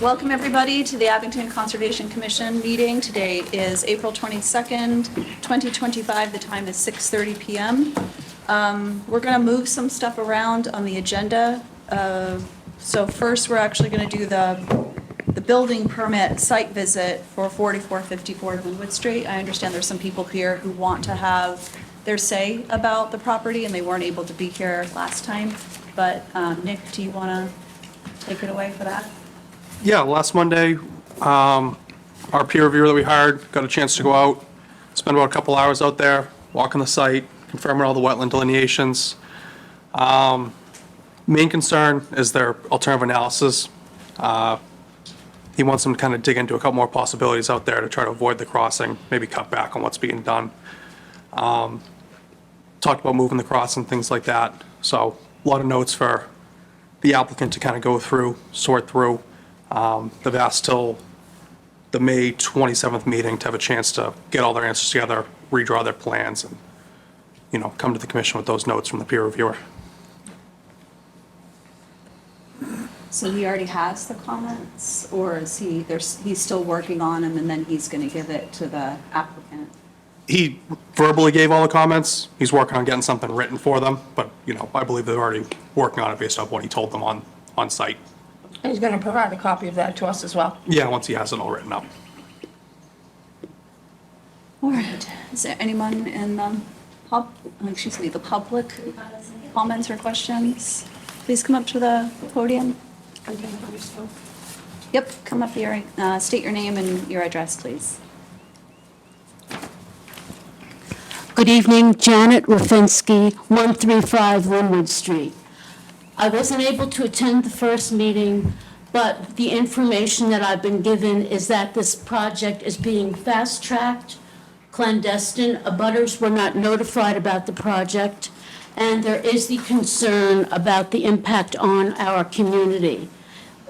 Welcome, everybody, to the Abington Conservation Commission meeting. Today is April 22nd, 2025. The time is 6:30 p.m. We're going to move some stuff around on the agenda. So first, we're actually going to do the building permit site visit for 4454 Linwood Street. I understand there's some people here who want to have their say about the property, and they weren't able to be here last time. But Nick, do you want to take it away for that? Yeah, last Monday, our peer reviewer that we hired got a chance to go out, spend about a couple hours out there, walking the site, confirming all the wetland delineations. Main concern is their alternative analysis. He wants them to kind of dig into a couple more possibilities out there to try to avoid the crossing, maybe cut back on what's being done. Talked about moving the crossing, things like that. So a lot of notes for the applicant to kind of go through, sort through. They've asked till the May 27th meeting to have a chance to get all their answers together, redraw their plans, and, come to the commission with those notes from the peer reviewer. So he already has the comments, or is he's still working on them, and then he's going to give it to the applicant? He verbally gave all the comments. He's working on getting something written for them, but, I believe they're already working on it based off what he told them on site. And he's going to provide a copy of that to us as well. Yeah, once he has it all written up. All right. Is there anyone in the the public who has any comments or questions? Please come up to the podium. Yep, come up here. State your name and your address, please. Good evening, Janet Rafinsky, 135 Linwood Street. I wasn't able to attend the first meeting, but the information that I've been given is that this project is being fast-tracked, clandestine. Abutters were not notified about the project, and there is the concern about the impact on our community.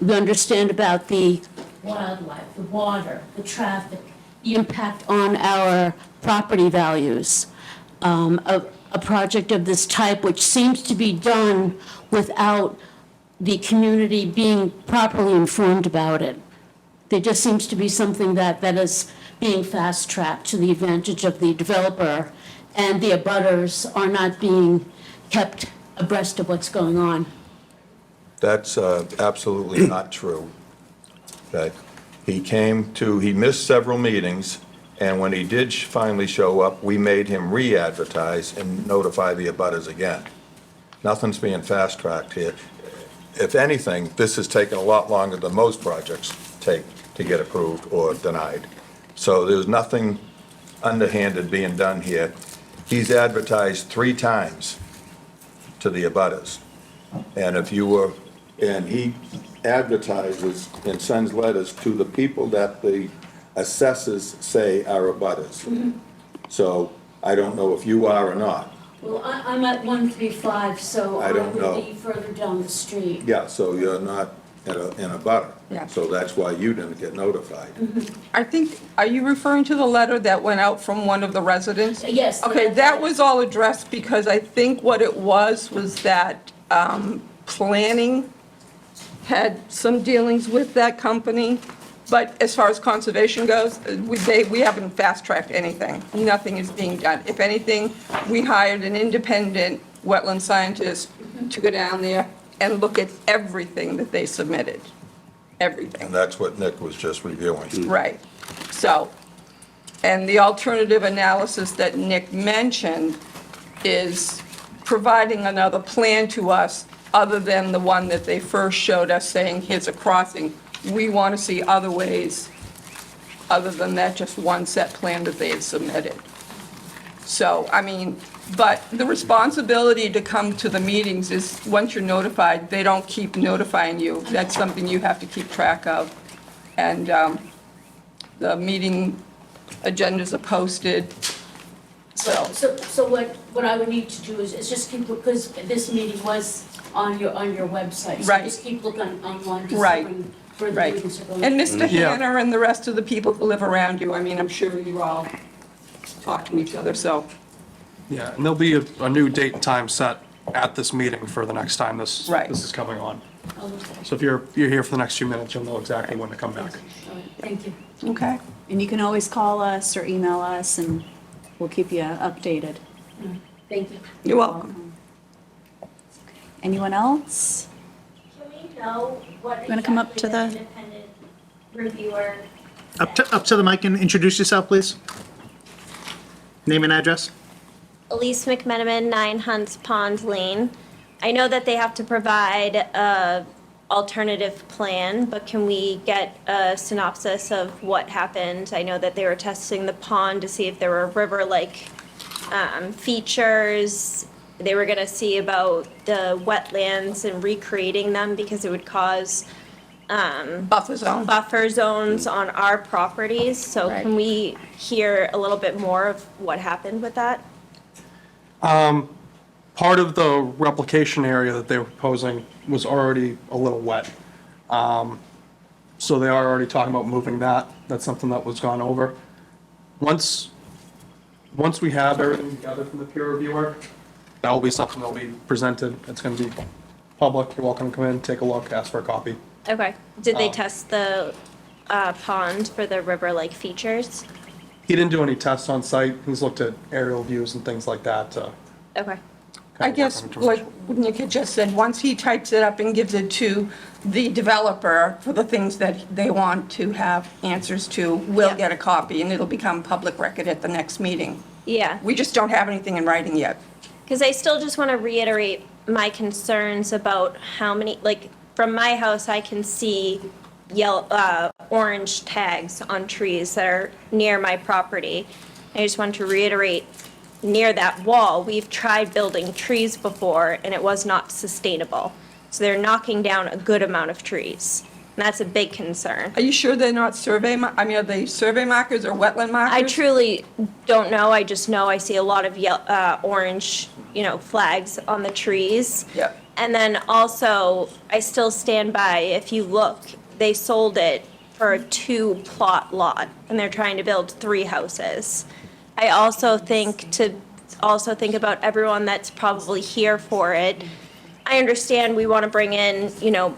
We understand about the wildlife, the water, the traffic, the impact on our property values. A project of this type, which seems to be done without the community being properly informed about it. There just seems to be something that is being fast-tracked to the advantage of the developer, and the abutters are not being kept abreast of what's going on. That's absolutely not true. Okay. He missed several meetings, and when he did finally show up, we made him re-advertise and notify the abutters again. Nothing's being fast-tracked here. If anything, this has taken a lot longer than most projects take to get approved or denied. So there's nothing underhanded being done here. He's advertised 3 times to the abutters. And he advertises and sends letters to the people that the assessors say are abutters. Mm-hmm. So I don't know if you are or not. Well, I'm at 135, so I don't know. would be further down the street. Yeah, so you're not in a butter. Yeah. So that's why you didn't get notified. Mm-hmm. I think, are you referring to the letter that went out from one of the residents? Yes. Okay, that was all addressed because I think what it was that planning had some dealings with that company. But as far as conservation goes, we haven't fast-tracked anything. Nothing is being done. If anything, we hired an independent wetland scientist to go down there and look at everything that they submitted. Everything. And that's what Nick was just reviewing. Right. So, and the alternative analysis that Nick mentioned is providing another plan to us other than the one that they first showed us saying, here's a crossing. We want to see other ways, other than that just one set plan that they had submitted. So, but the responsibility to come to the meetings is, once you're notified, they don't keep notifying you. That's something you have to keep track of. And the meeting agendas are posted, so. So what I would need to do is just keep, because this meeting was on your website. So Right. just keep looking online to see Right. when further Right. meetings are going. And Mr. Yeah. Hanner and the rest of the people who live around you, I'm sure you all talk to each other, so. Yeah, and there'll be a new date and time set at this meeting for the next time this Right. is coming on. So if you're here for the next few minutes, you'll know exactly when to come back. Thank you. Okay. And you can always call us or email us, and we'll keep you updated. Thank you. You're welcome. Anyone else? Can we know what You wanna come up to exactly the- independent reviewer? Up to the mic and introduce yourself, please. Name and address. Elise McMenamin, 9 Hunts Pond Lane. I know that they have to provide a alternative plan, but can we get a synopsis of what happened? I know that they were testing the pond to see if there were river-like features. They were gonna see about the wetlands and recreating them because it would cause Buffer zone. buffer zones on our properties. So Right. can we hear a little bit more of what happened with that? Part of the replication area that they were proposing was already a little wet. So they are already talking about moving that. That's something that was gone over. Once we have everything together from the peer reviewer, that will be something that will be presented. It's going to be public. You're welcome to come in, take a look, ask for a copy. Okay. Did they test the pond for the river-like features? He didn't do any tests on site. He's looked at aerial views and things like that to Okay. I guess, like Nick had just said, once he types it up and gives it to the developer for the things that they want to have answers to, we'll Yeah. get a copy, and it'll become public record at the next meeting. Yeah. We just don't have anything in writing yet. Because I still just want to reiterate my concerns about how many, like, from my house, I can see orange tags on trees that are near my property. I just want to reiterate, near that wall, we've tried building trees before, and it was not sustainable. So they're knocking down a good amount of trees, and that's a big concern. Are you sure they're not are they survey markers or wetland markers? I truly don't know. I just know I see a lot of orange, flags on the trees. Yep. And then also, I still stand by, if you look, they sold it for a 2-plot lot, and they're trying to build 3 houses. I also think about everyone that's probably here for it. I understand we want to bring in,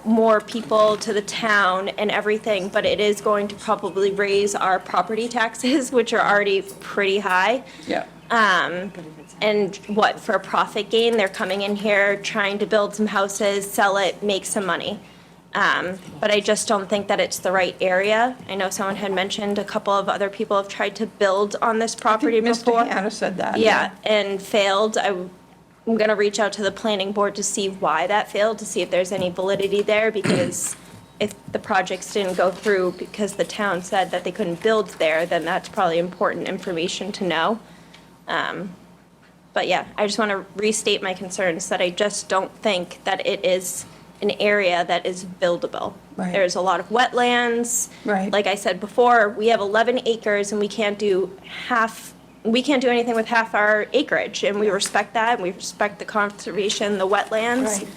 more people to the town and everything, but it is going to probably raise our property taxes, which are already pretty high. Yeah. And what, for a profit gain, they're coming in here, trying to build some houses, sell it, make some money. But I just don't think that it's the right area. I know someone had mentioned a couple of other people have tried to build on this property before. Mr. Hannah said that. Yeah, and failed. I'm going to reach out to the planning board to see why that failed, to see if there's any validity there, because if the projects didn't go through because the town said that they couldn't build there, then that's probably important information to know. But yeah, I just want to restate my concerns that I just don't think that it is an area that is buildable. Right. There's a lot of wetlands. Right. Like I said before, we have 11 acres and we can't do anything with half our acreage, and we respect that, and we respect the conservation, the wetlands.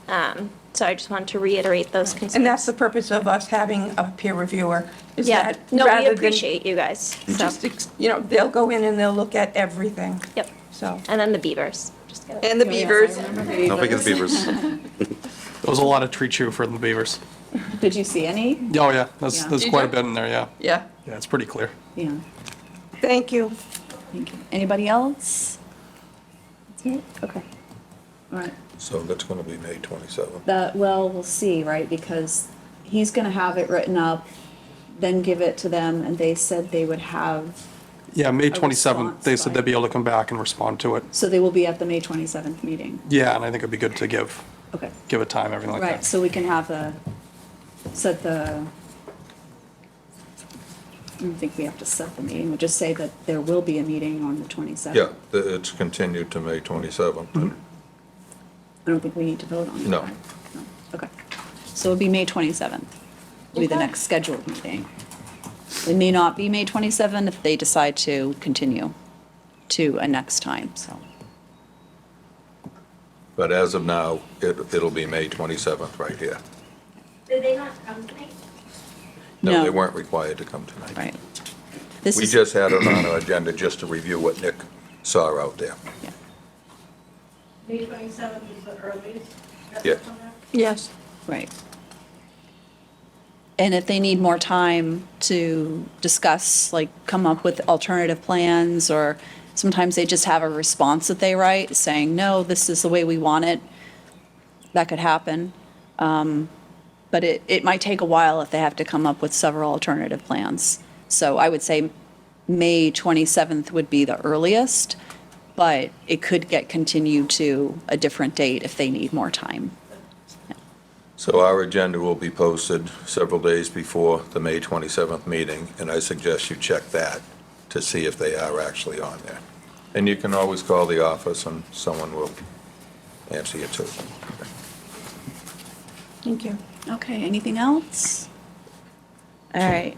Right. So I just wanted to reiterate those concerns. And that's the purpose of us having a peer reviewer, is Yeah, that no, we rather than appreciate you guys, so, just, they'll go in and they'll look at everything, yep. so. And then the beavers, just kidding. And the beavers. Don't forget the beavers. There was a lot of tree chew for the beavers. Did you see any? Oh, yeah, there's Yeah. quite a bit in there, yeah. Yeah, Yeah, it's pretty clear. Yeah. thank you. Thank you. Anybody else? That's it? Okay. All right. So that's going to be May 27th. Well, we'll see, right? Because he's gonna have it written up, then give it to them, and they said they would have, Yeah, May A 27th, they response said by- they'd be able to come back and respond to it. so they will be at the May 27th meeting. Yeah, and I think it'd be good to give Okay. it time, everything like that. Right, so we can have I don't think we have to set the meeting, we'll just say that there will be a meeting on the 27th. Yeah, it's continued to May 27th. I don't think we need to vote on it. No. right? No. Okay. So it'll be May 27th, will be the Okay. next scheduled meeting. It may not be May 27th if they decide to continue to a next time, so. But as of now, it'll be May 27th right here. Did they not come tonight? No, they No. weren't required to come tonight. Right. This We is- just had it on our agenda just to review what Nick saw out there. May 27th is the earliest. Yeah. Yes. Right. And if they need more time to discuss, like, come up with alternative plans, or sometimes they just have a response that they write saying, no, this is the way we want it, that could happen. But it might take a while if they have to come up with several alternative plans. So I would say May 27th would be the earliest, but it could get continued to a different date if they need more time. So our agenda will be posted several days before the May 27th meeting, and I suggest you check that to see if they are actually on there. And you can always call the office and someone will answer you too. Thank you. Okay, anything else? All right,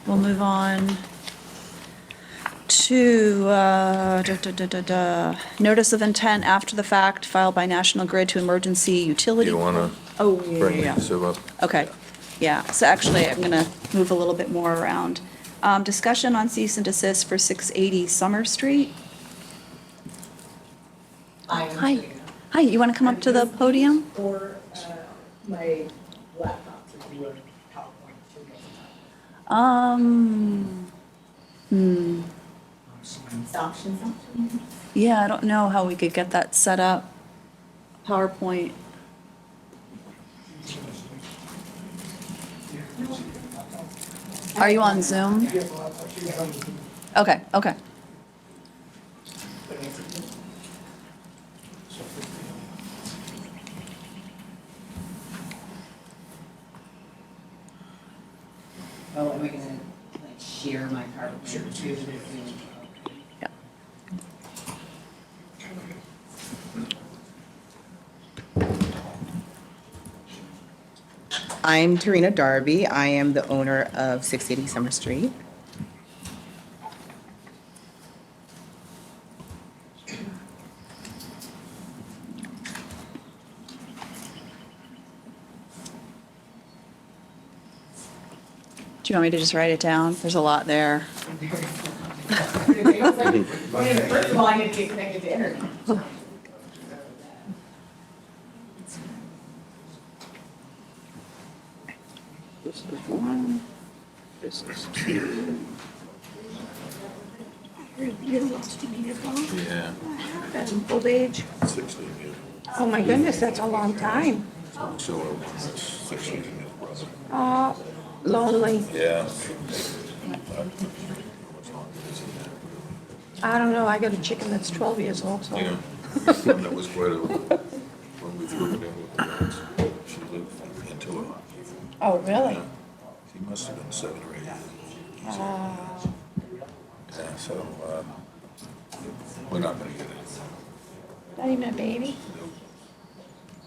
we'll move on to notice of intent after the fact filed by National Grid to emergency utility. Do you want Oh, to yeah, bring yeah, these yeah. two up? Okay, yeah, so actually, I'm gonna move a little bit more around. Discussion on cease and desist for 680 Summer Street. Hi. Hi, you want to come up to the podium? Or my laptop to do a PowerPoint to make options. Yeah, I don't know how we could get that set up. PowerPoint. Are you on Zoom? Okay, okay. Oh, am I gonna like share my PowerPoint too? Yeah. I'm Tarina Darby. I am the owner of 680 Summer Street. Do you want me to just write it down? There's a lot there. First of all, I need to get connected to internet. This is one. This is two. You're lost in your phone? Yeah. And old age? 16 years. Oh, my goodness, that's a long time. So, 16 years. Lonely. Yeah. I don't know, I got a chicken that's 12 years old, so. Yeah. One that was quite a, when we threw it in with the rats, she lived until it. Oh, really? He must have been 7 or 8 years. Yeah, so, we're not gonna get it. Not even a baby?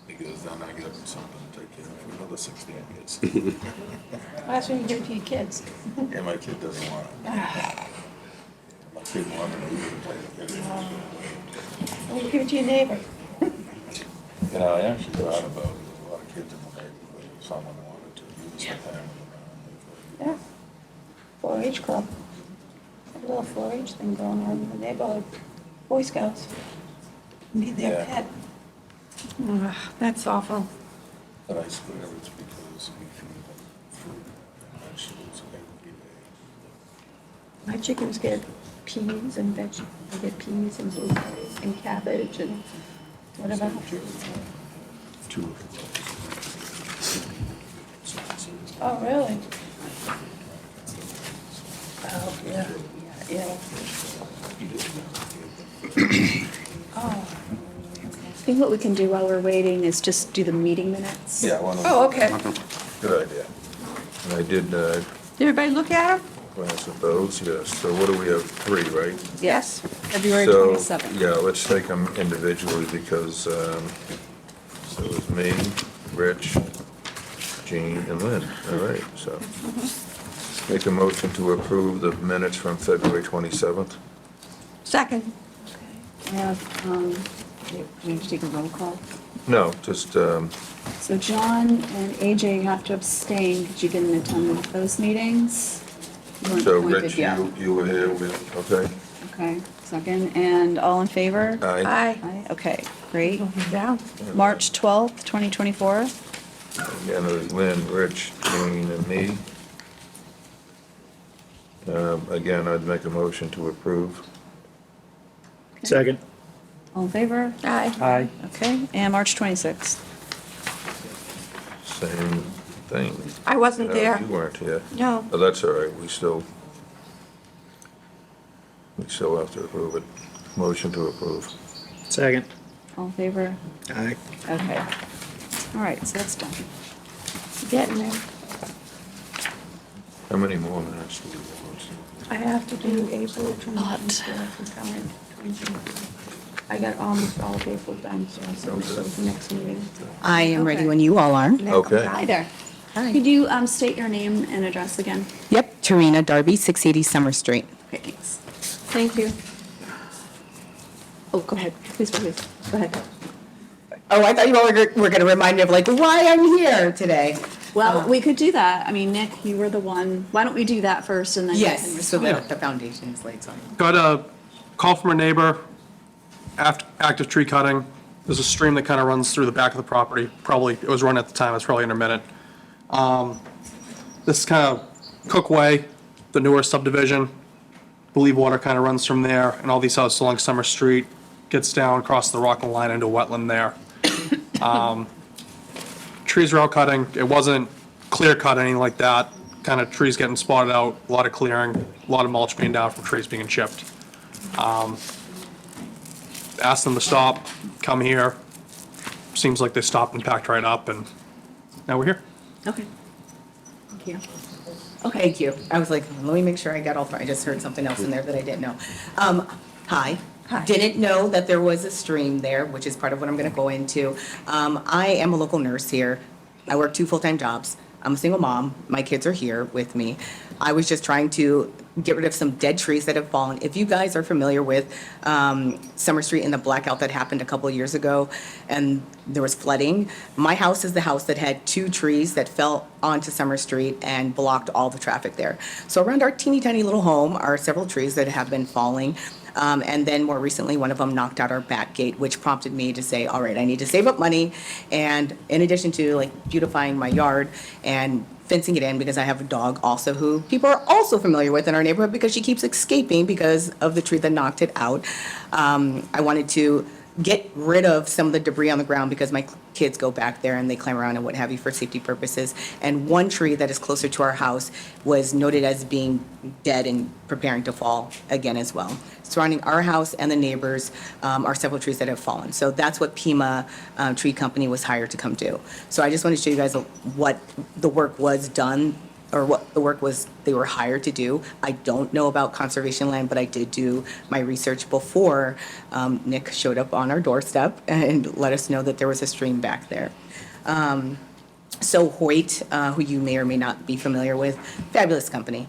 Because then I get something to take care of for another 16 years. That's when you give it to your kids. And my kid doesn't want it. My kid wanted to use it. Well, you give it to your neighbor. You know, I actually thought about it, there's a lot of kids in the neighborhood, if someone wanted to use the family around. Yeah. 4-H club. A little 4-H thing going on in the neighborhood. Boy Scouts. Need their Yeah. pet. Ugh, that's awful. But I swear it's because we feed them fruit and vegetables every day. My chickens get peas and they get peas and blueberries and cabbage and whatever. Two. Oh, really? Oh, yeah, yeah. Oh, I think what we can do while we're waiting is just do the meeting minutes. Yeah, one of oh, them. okay. Good idea. And I did Did everybody look at them? glance at those, yes. So what do we have, 3, right? Yes, February So, 27th. yeah, let's take them individually because, so it was me, Rich, Jean, and Lynn. All right, so. Make a motion to approve the minutes from February 27th. Second. I have, we need to take a roll call. No, just, So John and AJ have to abstain because you didn't attend those meetings. You weren't so appointed Rich, yet. you were here with, okay? Okay, second, and all in favor? Aye. Aye. Aye, okay, great. Down. March 12th, 2024. Again, it was Lynn, Rich, Jean, and me. Again, I'd make a motion to approve. Second. All in favor? Aye. Aye. Okay, and March 26th. Same thing. I wasn't No, there. You weren't here. No. Oh, that's all right, we still have to approve it. Motion to approve. Second. All in favor? Aye. Okay. All right, so that's done. Getting there. How many more minutes do we want? I have to do April. I got almost all of April done, so the next meeting. I am ready Okay. when you all are. Okay. Hi there. Hi. Could you state your name and address again? Yep, Tarina Darby, 680 Summer Street. Okay, thanks. Thank you. Oh, go ahead. Please, please. Go ahead. Oh, I thought you all were going to remind me of like why I'm here today. Well, we could do that. I mean, Nick, you were the one. Why don't we do that first and then you can Yes, so respond? that the foundation is laid, sorry. Got a call from a neighbor, active tree cutting. There's a stream that kind of runs through the back of the property. Probably, it was run at the time, it's probably intermittent. This is kind of Cook Way, the newer subdivision. Believe water kind of runs from there, and all these houses along Summer Street, gets down across the Rockland line into a wetland there. Trees were out cutting. It wasn't clear cut, anything like that. Kind of trees getting spotted out, a lot of clearing, a lot of mulch being down from trees being chipped. Asked them to stop, come here. Seems like they stopped and packed right up, and now we're here. Okay. Thank you. Okay. Thank you. I was like, let me make sure I got all three. I just heard something else in there that I didn't know. Hi. Hi. Didn't know that there was a stream there, which is part of what I'm going to go into. I am a local nurse here. I work 2 full-time jobs. I'm a single mom. My kids are here with me. I was just trying to get rid of some dead trees that have fallen. If you guys are familiar with Summer Street and the blackout that happened a couple of years ago, and there was flooding, my house is the house that had 2 trees that fell onto Summer Street and blocked all the traffic there. So around our teeny tiny little home are several trees that have been falling. And then more recently, one of them knocked out our back gate, which prompted me to say, all right, I need to save up money. And in addition to like beautifying my yard and fencing it in, because I have a dog also who people are also familiar with in our neighborhood because she keeps escaping because of the tree that knocked it out. I wanted to get rid of some of the debris on the ground because my kids go back there and they climb around and what have you for safety purposes. And one tree that is closer to our house was noted as being dead and preparing to fall again as well. Surrounding our house and the neighbors are several trees that have fallen. So that's what Pima Tree Company was hired to come do. So I just want to show you guys what the work was done, or what the work was they were hired to do. I don't know about conservation land, but I did do my research before Nick showed up on our doorstep and let us know that there was a stream back there. So Hoyt, who you may or may not be familiar with, fabulous company,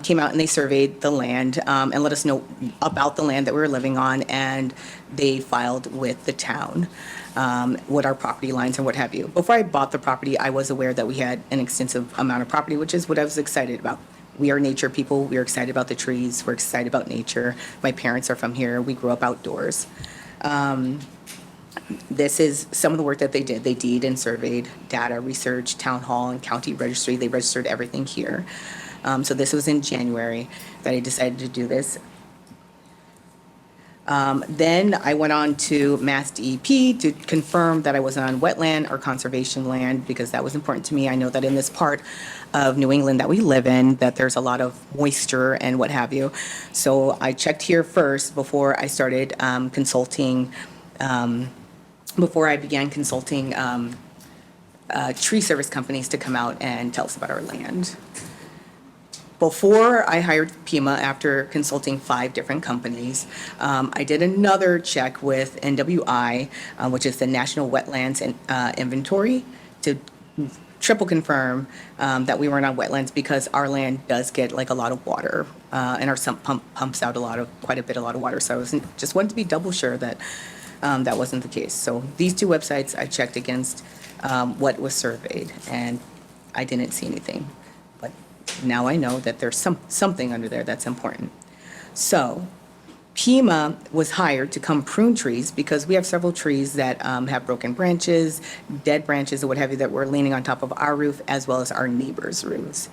came out and they surveyed the land and let us know about the land that we were living on, and they filed with the town what our property lines and what have you. Before I bought the property, I was aware that we had an extensive amount of property, which is what I was excited about. We are nature people. We are excited about the trees. We're excited about nature. My parents are from here. We grew up outdoors. This is some of the work that they did. They deed and surveyed, data, research, town hall, and county registry. They registered everything here. So this was in January that I decided to do this. Then I went on to Mass DEP to confirm that I wasn't on wetland or conservation land, because that was important to me. I know that in this part of New England that we live in, that there's a lot of moisture and what have you. So I checked here first before I started consulting, before I began consulting tree service companies to come out and tell us about our land. Before I hired Pima, after consulting 5 different companies, I did another check with NWI, which is the National Wetlands Inventory, to triple confirm that we weren't on wetlands, because our land does get like a lot of water, and our sump pumps out a lot of water. So I just wanted to be double sure that that wasn't the case. So these 2 websites I checked against what was surveyed, and I didn't see anything. But now I know that there's something under there that's important. So Pima was hired to come prune trees because we have several trees that have broken branches, dead branches, or what have you, that were leaning on top of our roof as well as our neighbors' roofs.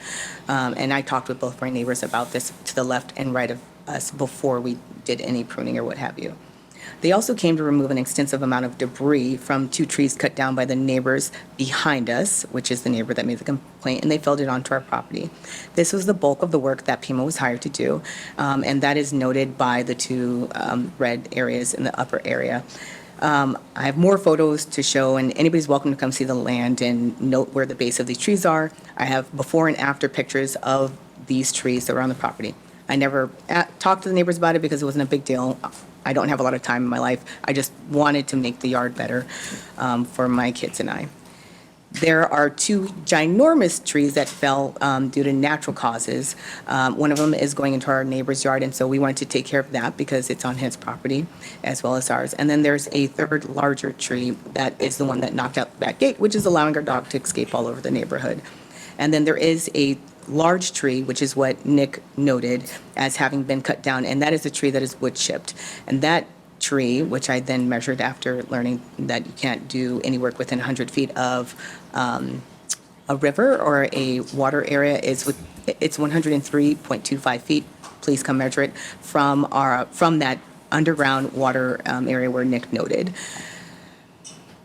And I talked with both my neighbors about this to the left and right of us before we did any pruning or what have you. They also came to remove an extensive amount of debris from 2 trees cut down by the neighbors behind us, which is the neighbor that made the complaint, and they felled it onto our property. This was the bulk of the work that Pima was hired to do, and that is noted by the 2 red areas in the upper area. I have more photos to show, and anybody's welcome to come see the land and note where the base of these trees are. I have before and after pictures of these trees that were on the property. I never talked to the neighbors about it because it wasn't a big deal. I don't have a lot of time in my life. I just wanted to make the yard better for my kids and I. There are 2 ginormous trees that fell due to natural causes. One of them is going into our neighbor's yard, and so we wanted to take care of that because it's on his property as well as ours. And then there's a 3rd larger tree that is the one that knocked out the back gate, which is allowing our dog to escape all over the neighborhood. And then there is a large tree, which is what Nick noted as having been cut down, and that is a tree that is wood chipped. And that tree, which I then measured after learning that you can't do any work within 100 feet of a river or a water area, it's 103.25 feet. Please come measure it from that underground water area where Nick noted.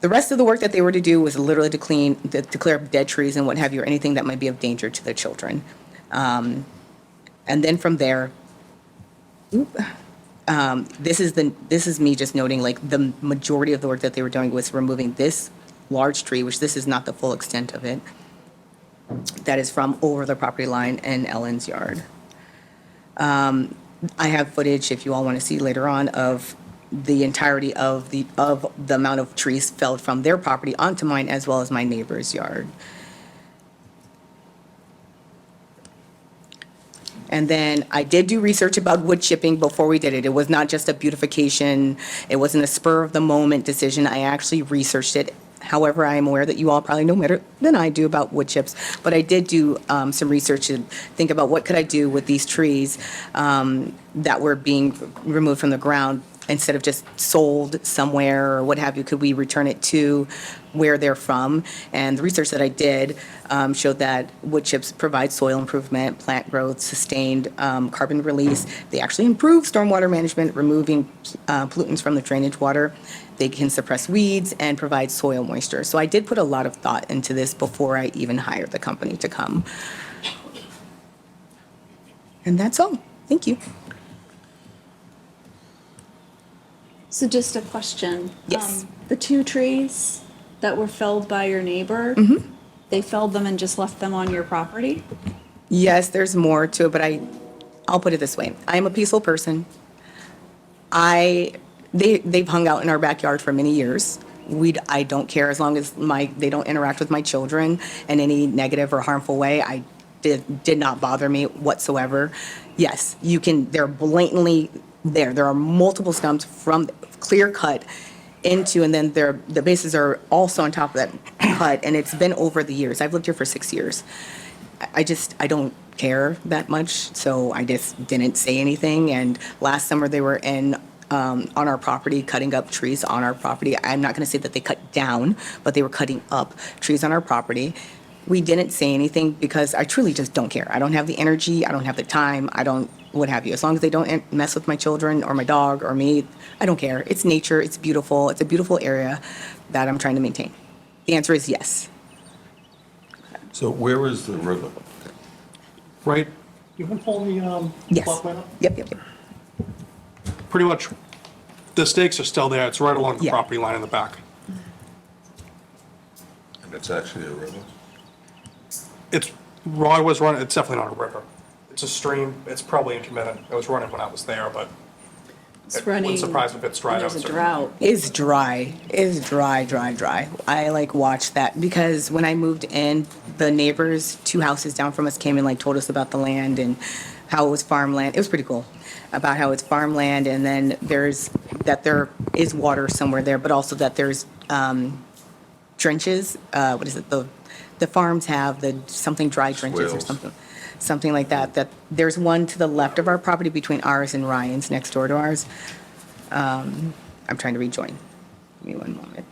The rest of the work that they were to do was literally to clear up dead trees and what have you, or anything that might be of danger to the children. And then from there, this is me just noting, like, the majority of the work that they were doing was removing this large tree, which this is not the full extent of it, that is from over the property line in Ellen's yard. I have footage, if you all want to see later on, of the entirety of the amount of trees felled from their property onto mine as well as my neighbor's yard. And then I did do research about wood chipping before we did it. It was not just a beautification. It wasn't a spur of the moment decision. I actually researched it. However, I am aware that you all probably know better than I do about wood chips, but I did do some research to think about what could I do with these trees that were being removed from the ground. Instead of just sold somewhere or what have you, could we return it to where they're from? And the research that I did showed that wood chips provide soil improvement, plant growth, sustained carbon release. They actually improve stormwater management, removing pollutants from the drainage water. They can suppress weeds and provide soil moisture. So I did put a lot of thought into this before I even hired the company to come. And that's all. Thank you. So just a question. Yes. The 2 trees that were felled by your neighbor, they felled them and just left them on your property? Yes, there's more to it, but I'll put it this way. I am a peaceful person. They've hung out in our backyard for many years. I don't care as long as they don't interact with my children in any negative or harmful way. Did not bother me whatsoever. Yes, they're blatantly there. There are multiple stumps from clear cut into, and then the bases are also on top of that cut, and it's been over the years. I've lived here for 6 years. I don't care that much, so I just didn't say anything. And last summer they were on our property, cutting up trees on our property. I'm not going to say that they cut down, but they were cutting up trees on our property. We didn't say anything because I truly just don't care. I don't have the energy. I don't have the time. I don't, what have you. As long as they don't mess with my children or my dog or me, I don't care. It's nature. It's beautiful. It's a beautiful area that I'm trying to maintain. The answer is yes. So where is the river? Right, You can pull the Yes. plot plan up? Yep. pretty much, the stakes are still there. It's right along the Yeah. property line in the back. And it's actually a river? Roy was running, it's definitely not a river. It's a stream. It's probably intermittent. It was running when I was there, but It's it running. wouldn't surprise me if it's dried and out. There's a soon. drought. It's dry. It's dry. I watched that because when I moved in, the neighbors 2 houses down from us came and told us about the land and how it was farmland. It was pretty cool about how it's farmland, and then there is water somewhere there, but also that there's trenches. What is it? The farms have something dry trenches or Swales. something. something like that, that there's one to the left of our property between ours and Ryan's, next door to ours. I'm trying to rejoin. Give me one moment.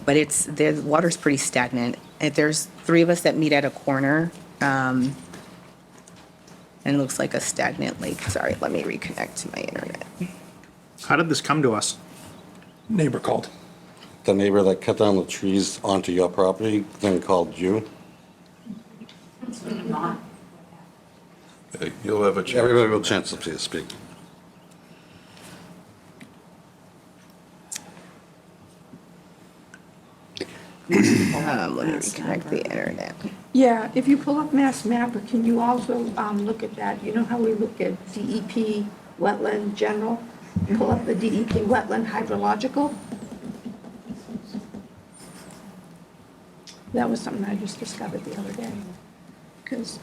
But the water's pretty stagnant. And there's three of us that meet at a corner, and it looks like a stagnant lake. Sorry, let me reconnect to my internet. How did this come to us? Neighbor called. The neighbor that cut down the trees onto your property then called you? You'll have a chance. Everybody will chance to speak. Let me reconnect the internet. Yeah, if you pull up Mass Mapper, can you also look at that? You know how we look at DEP, wetland general? Pull up the DEP wetland hydrological? That was something I just discovered the other day, because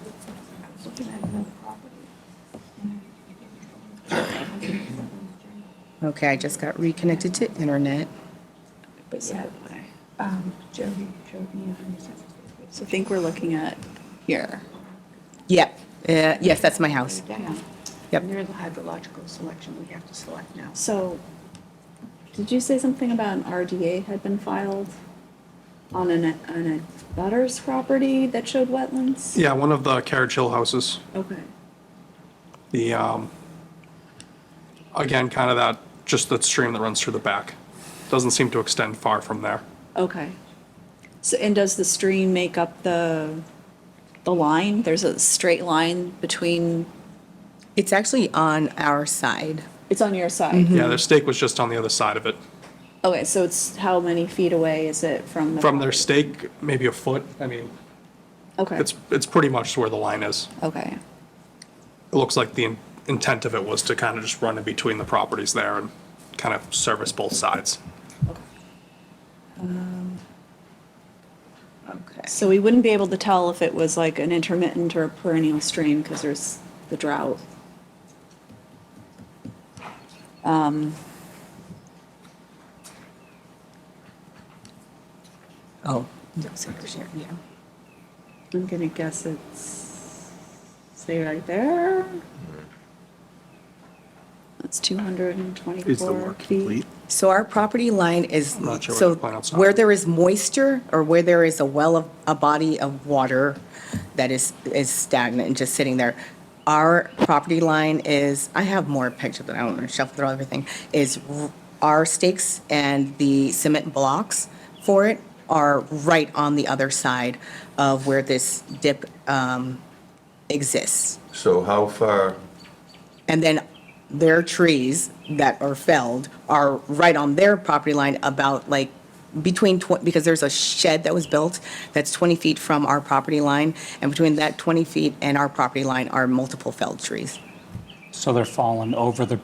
I was looking at another property. Okay, I just got reconnected to internet. But yeah, Jody showed me. so I think we're looking at here. Yep, yes, that's my house. Yep. And there's a hydrological selection we have to select now. So, did you say something about an RDA had been filed on a butter's property that showed wetlands? Yeah, one of the Carriage Hill houses. Okay. The, again, kind of that, just the stream that runs through the back. Doesn't seem to extend far from there. Okay. So, and does the stream make up the line? There's a straight line between, It's actually on our side. it's on your side? Yeah, their stake was just on the other side of it. Okay, so it's how many feet away is it from the? From their stake, maybe a foot. I mean, Okay. it's pretty much where the line is. Okay. It looks like the intent of it was to kind of just run in between the properties there and kind of service both sides. Okay. So we wouldn't be able to tell if it was like an intermittent or a perennial stream because there's the drought. Oh. Yeah. I'm gonna guess it's, say right there. That's 224 Is the work feet. complete? So our property line is, not sure where so the plan outside. where there is moisture or where there is a body of water that is stagnant and just sitting there, our property line is, I have more pictures, but I don't want to shuffle through everything, is our stakes and the cement blocks for it are right on the other side of where this dip exists. So how far, And then their trees that are felled are right on their property line about like between, because there's a shed that was built that's 20 feet from our property line, and between that 20 feet and our property line are multiple felled trees. So they're falling over the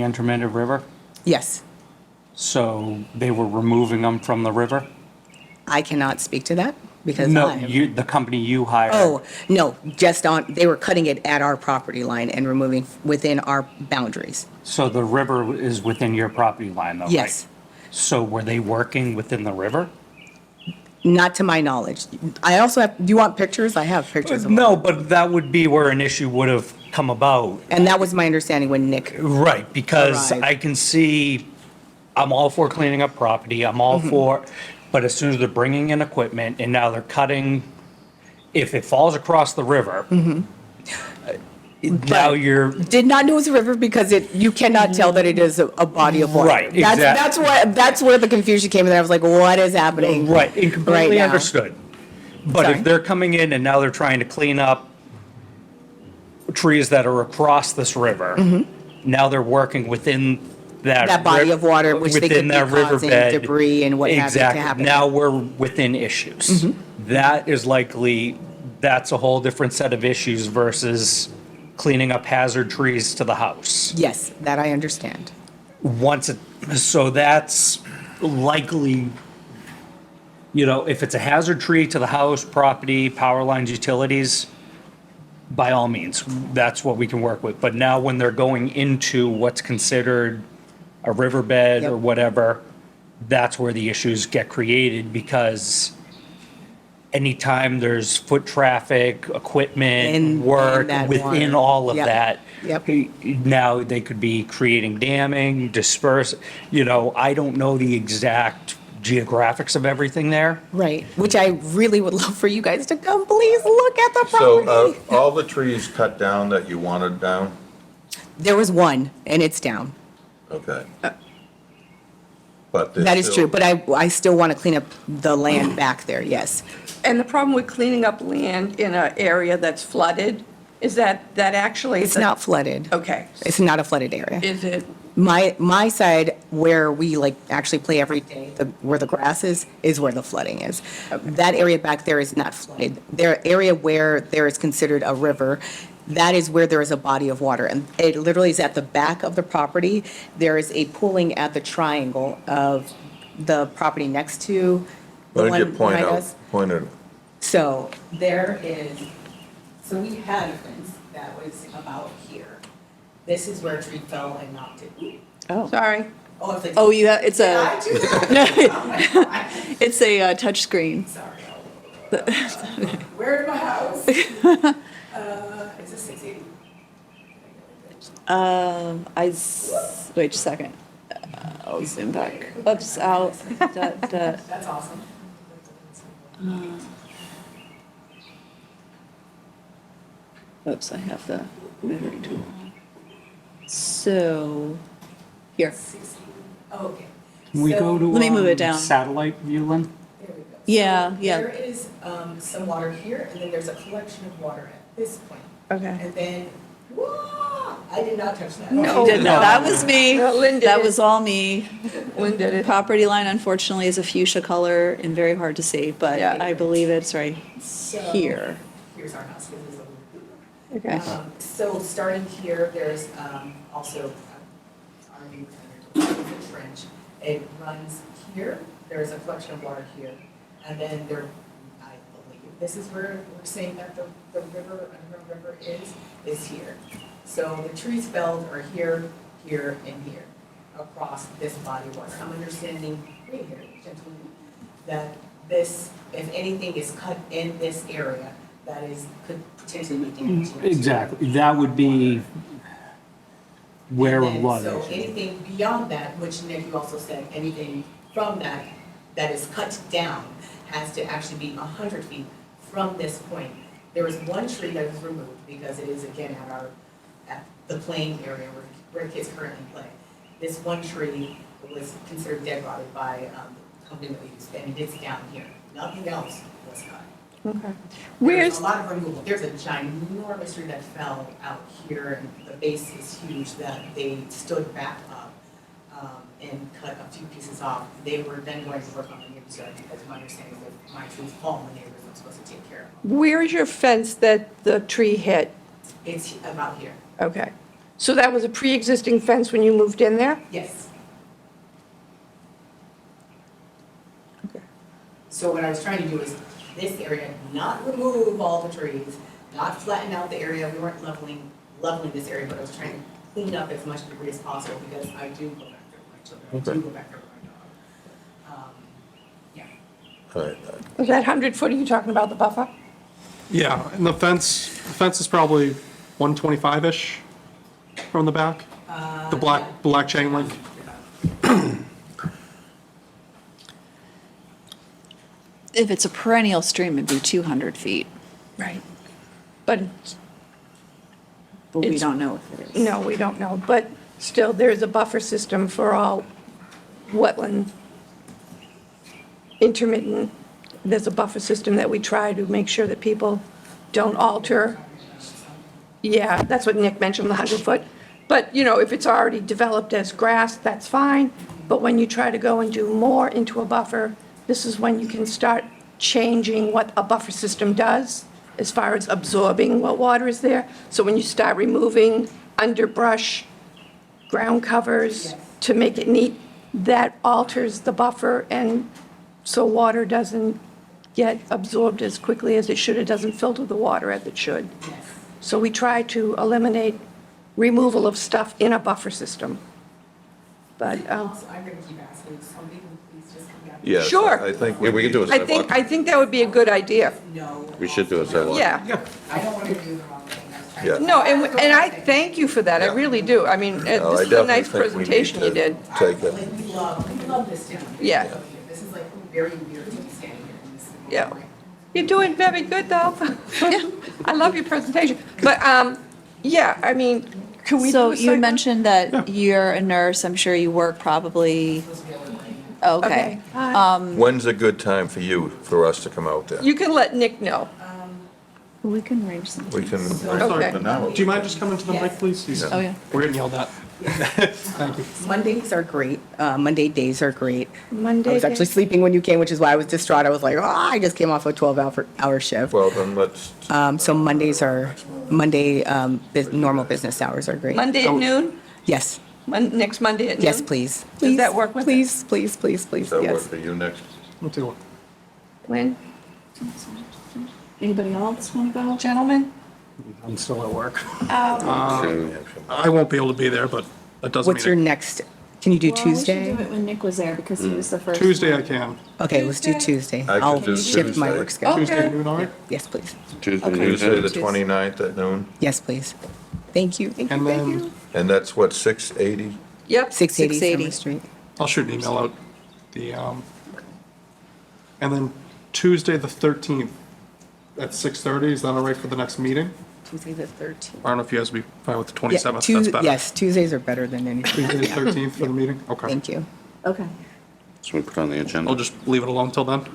intermittent river? Yes, So they were removing them from the river? I cannot speak to that because No, I. the company you hired? Oh, no, just on, they were cutting it at our property line and removing within our boundaries. So the river is within your property line though, right? Yes. So were they working within the river? Not to my knowledge. I also have, do you want pictures? I have pictures of No, but that would be where an issue would have come about. And that was my understanding when Nick, Right, because Arrived. I can see, I'm all for cleaning up property, I'm all for, but as soon as they're bringing in equipment and now they're cutting, if it falls across the river, now you're, did not know it was a river because you cannot tell that it is a body of water. Right, That's where the confusion came in. I was like, what is happening? right, and right completely now? understood. But Sorry. if they're coming in and now they're trying to clean up trees that are across this river, now they're working within That body of water, which they within could be that causing riverbed. debris and what have you to Exactly. happen. Now we're within issues. That is likely, that's a whole different set of issues versus cleaning up hazard trees to the house. Yes, that I understand. So that's likely, if it's a hazard tree to the house, property, power lines, utilities, by all means, that's what we can work with. But now when they're going into what's considered a riverbed or Yep. whatever, that's where the issues get created because anytime there's foot traffic, equipment, In work, that within water. all of Yep. that. Yep. Now they could be creating damming, disperse, I don't know the exact geographics of everything there. Right, which I really would love for you guys to come, please look at the So property. all the trees cut down that you wanted down? There was one, and it's down. Okay. But there's That is still- true, but I still want to clean up the land back there, yes. And the problem with cleaning up land in an area that's flooded is that actually. It's not flooded. Okay. It's not a flooded area. Is it, My side, where we actually play every day, where the grass is where the flooding is. That area back there is not flooded. Their area where there is considered a river, that is where there is a body of water. And it literally is at the back of the property. There is a pooling at the triangle of the property next to the Why don't you one point behind out, us. point it, So so we had a fence that was about here. This is where a tree fell and knocked it. sorry, Oh, it's like. Oh, it's Did a, I do that? it's a touch screen. Sorry. Where's my house? It's a 680. Wait a second. I'll zoom back. Oops, out. That's awesome. Oops, I have the memory tool. So, here. Oh, okay. Can we go to? Let me move it down. Satellite view, Lynn? There we go. Yeah, So yeah. There is some water here, and then there's a collection of water at this point. okay. And then, whoa, I did not touch that. No. Did not. That was me. No, Lynn did That it. was all me. Lynn did it. Property line unfortunately is a fuchsia color and very hard to see, but Yeah. I believe it's right So, here. Here's our house. This is a Okay. So starting here, there's also our neighbor trench. It runs here, there's a collection of water here, and then there, I believe, this is where we're saying that the river, Underground River is here. So the trees felled are here, here, and here, across this body of water. I'm understanding, right here, gentlemen, that this, if anything is cut in this area, that could potentially be damaging. Exactly, that would be where a And lot so of it. anything beyond that, which Nick, you also said, anything from that is cut down has to actually be 100 feet from this point. There was one tree that was removed because it is again at the playing area where kids currently play. This one tree was considered dead rotted by the company that we used, and it's down here. Nothing else was cut. Okay. There's Where's, a lot of removal. There's a ginormous tree that fell out here, and the base is huge, that they stood back up and cut a few pieces off. They were then going to work on the neighbor's yard, because my understanding is that my trees fall, the neighbors are supposed to take care of them. where is your fence that the tree hit? It's about here. Okay. So that was a pre-existing fence when you moved in there? Yes. Okay. So what I was trying to do is this area, not remove all the trees, not flatten out the area. We weren't leveling this area, but I was trying to clean up as much debris as possible because I do go back there with my children. I do Okay. go back there with my dog. Yeah. all right. Was that 100 foot, are you talking about the buffer? Yeah, and the fence is probably 125-ish from the back, the black chain link. If it's a perennial stream, it'd be 200 feet, Right. But, but we It's- don't know if it is. no, we don't know, but still, there's a buffer system for all wetland intermittent. There's a buffer system that we try to make sure that people don't alter. Yeah, that's what Nick mentioned, the 100 foot. But, if it's already developed as grass, that's fine. But when you try to go and do more into a buffer, this is when you can start changing what a buffer system does as far as absorbing what water is there. So when you start removing underbrush, ground covers to make it neat, that alters the buffer, and so water doesn't get absorbed as quickly as it should. It doesn't filter the water as it should. So we try to eliminate removal of stuff in a buffer system. But, Also, I'm going to keep asking some people, please Yes, Sure. I think. Yeah, we can do a sidewalk. I think that would be a good idea. We should do a sidewalk. Yeah. I don't want to do the wrong thing. Yeah. No, and I thank you for that, I really do. I mean, No, this I is a nice definitely think we need presentation you to did. Take it. Like, we love this town. Yeah. This is like very weird to be standing here in this. Yeah. You're doing very good, though. I love your presentation. But, yeah, I mean, can we do So a you sidewalk? mentioned that you're a nurse, I'm sure you work probably, okay. When's a good time for you, for us to come out there? You can let Nick know. We can arrange something. We can. Okay. Do you mind just coming to the mic, please? Yeah. Oh, yeah. We're getting yelled at. Thank you. Mondays are great. Monday days are great. Monday I was actually day? sleeping when you came, which is why I was distraught. I was like, oh, I just came off a 12-hour shift. Well, then let's, So normal business hours are great. Monday at noon? Yes, Next Monday at noon? yes, please. Does that work with it? Please, please, please, please, does that work yes. for you next? We'll take a look. When? Anybody else want to go? Gentlemen? I'm still at work. So, I won't be able to be there, but that doesn't mean. What's your next, can you do Well, we should Tuesday? do it when Nick was there because he was the first. Tuesday I can. Okay, let's do Tuesday. I could I'll do shift my Tuesday. work schedule. Tuesday at noon, all right? Yes, please. Tuesday, Tuesday, the Tuesday. 29th at noon? Yes, please. Thank you, thank you, And thank then you. And that's what, 680? Yep. 680 680. Summer Street. I'll shoot an email out. And then Tuesday, the 13th at 6:30, is that all right for the next meeting? Tuesday the 13th. I don't know if you guys would be fine with the Yeah, 27th, that's better. Yes, Tuesdays are better than anything. Tuesday, the 13th for the meeting? Okay. Thank you. Okay. So we put on the agenda. I'll just leave it alone till then.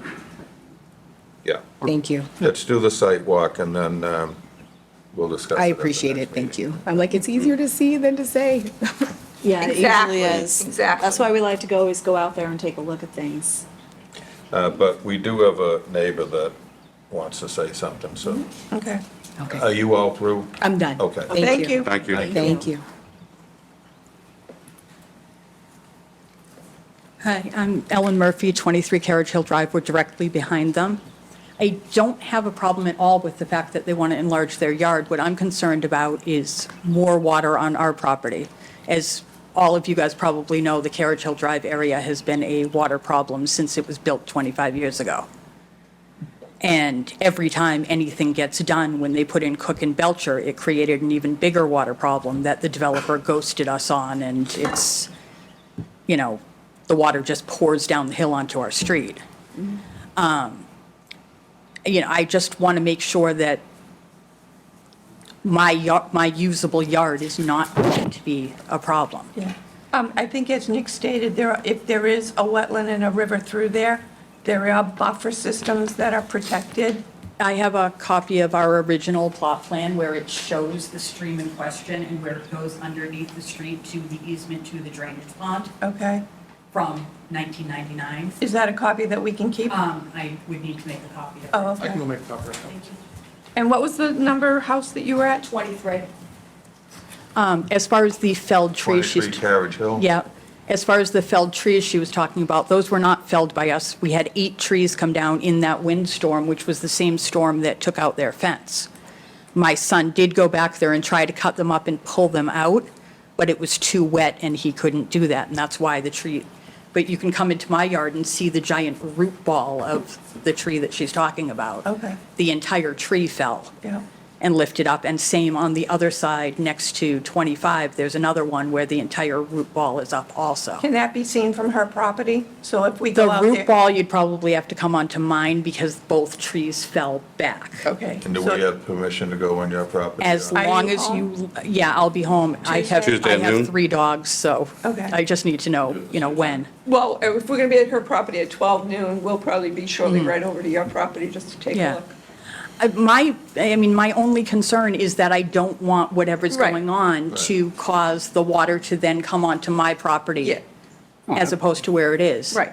Yeah. Thank you. Let's do the site walk and then we'll discuss. I it at the appreciate next it, thank meeting. you. I'm like, it's easier to see than to say. Yeah, it Exactly, usually is. exactly. That's why we like to go, is go out there and take a look at things. But we do have a neighbor that wants to say something, so. Okay. Okay, Are you all through? I'm done. Okay. Thank you. Thank you. Thank you. Hi, I'm Ellen Murphy, 23 Carriage Hill Drive. We're directly behind them. I don't have a problem at all with the fact that they want to enlarge their yard. What I'm concerned about is more water on our property. As all of you guys probably know, the Carriage Hill Drive area has been a water problem since it was built 25 years ago. And every time anything gets done, when they put in Cook and Belcher, it created an even bigger water problem that the developer ghosted us on, and it's, you know, the water just pours down the hill onto our street. You know, I just want to make sure that my usable yard is not going to be a problem. I think as Nick stated, if there is a wetland and a river through there, there are buffer systems that are protected. I have a copy of our original plot plan where it shows the stream in question and where it goes underneath the street to the easement to the drainage pond Okay. from 1999. Is that a copy that we can keep? I would need to make a copy of it. Oh, I can okay. go make a copy right now. And what was the number house that you were at? 23. As far as the felled trees, 23 Carriage Hill? yeah, as far as the felled trees she was talking about, those were not felled by us. We had 8 trees come down in that windstorm, which was the same storm that took out their fence. My son did go back there and try to cut them up and pull them out, but it was too wet and he couldn't do that, and that's why the tree, but you can come into my yard and see the giant root ball of the tree that she's talking about. Okay. The entire tree fell Yeah. and lifted up, and same on the other side next to 25, there's another one where the entire root ball is up also. Can that be seen from her property? So if we The go out root there. ball, you'd probably have to come onto mine because both trees fell back. Okay. And do So- we have permission to go on your property? As Are long you as home? you, yeah, I'll be home. I have, Tuesday I at noon? have 3 dogs, so Okay. I just need to know, you know, when. Well, if we're going to be at her property at 12 noon, we'll probably be shortly right over to your property just to take a Yeah. look. My only concern is that I don't want whatever's Right. going on to cause the water to then come onto my property Yeah. as opposed to where it is. Right.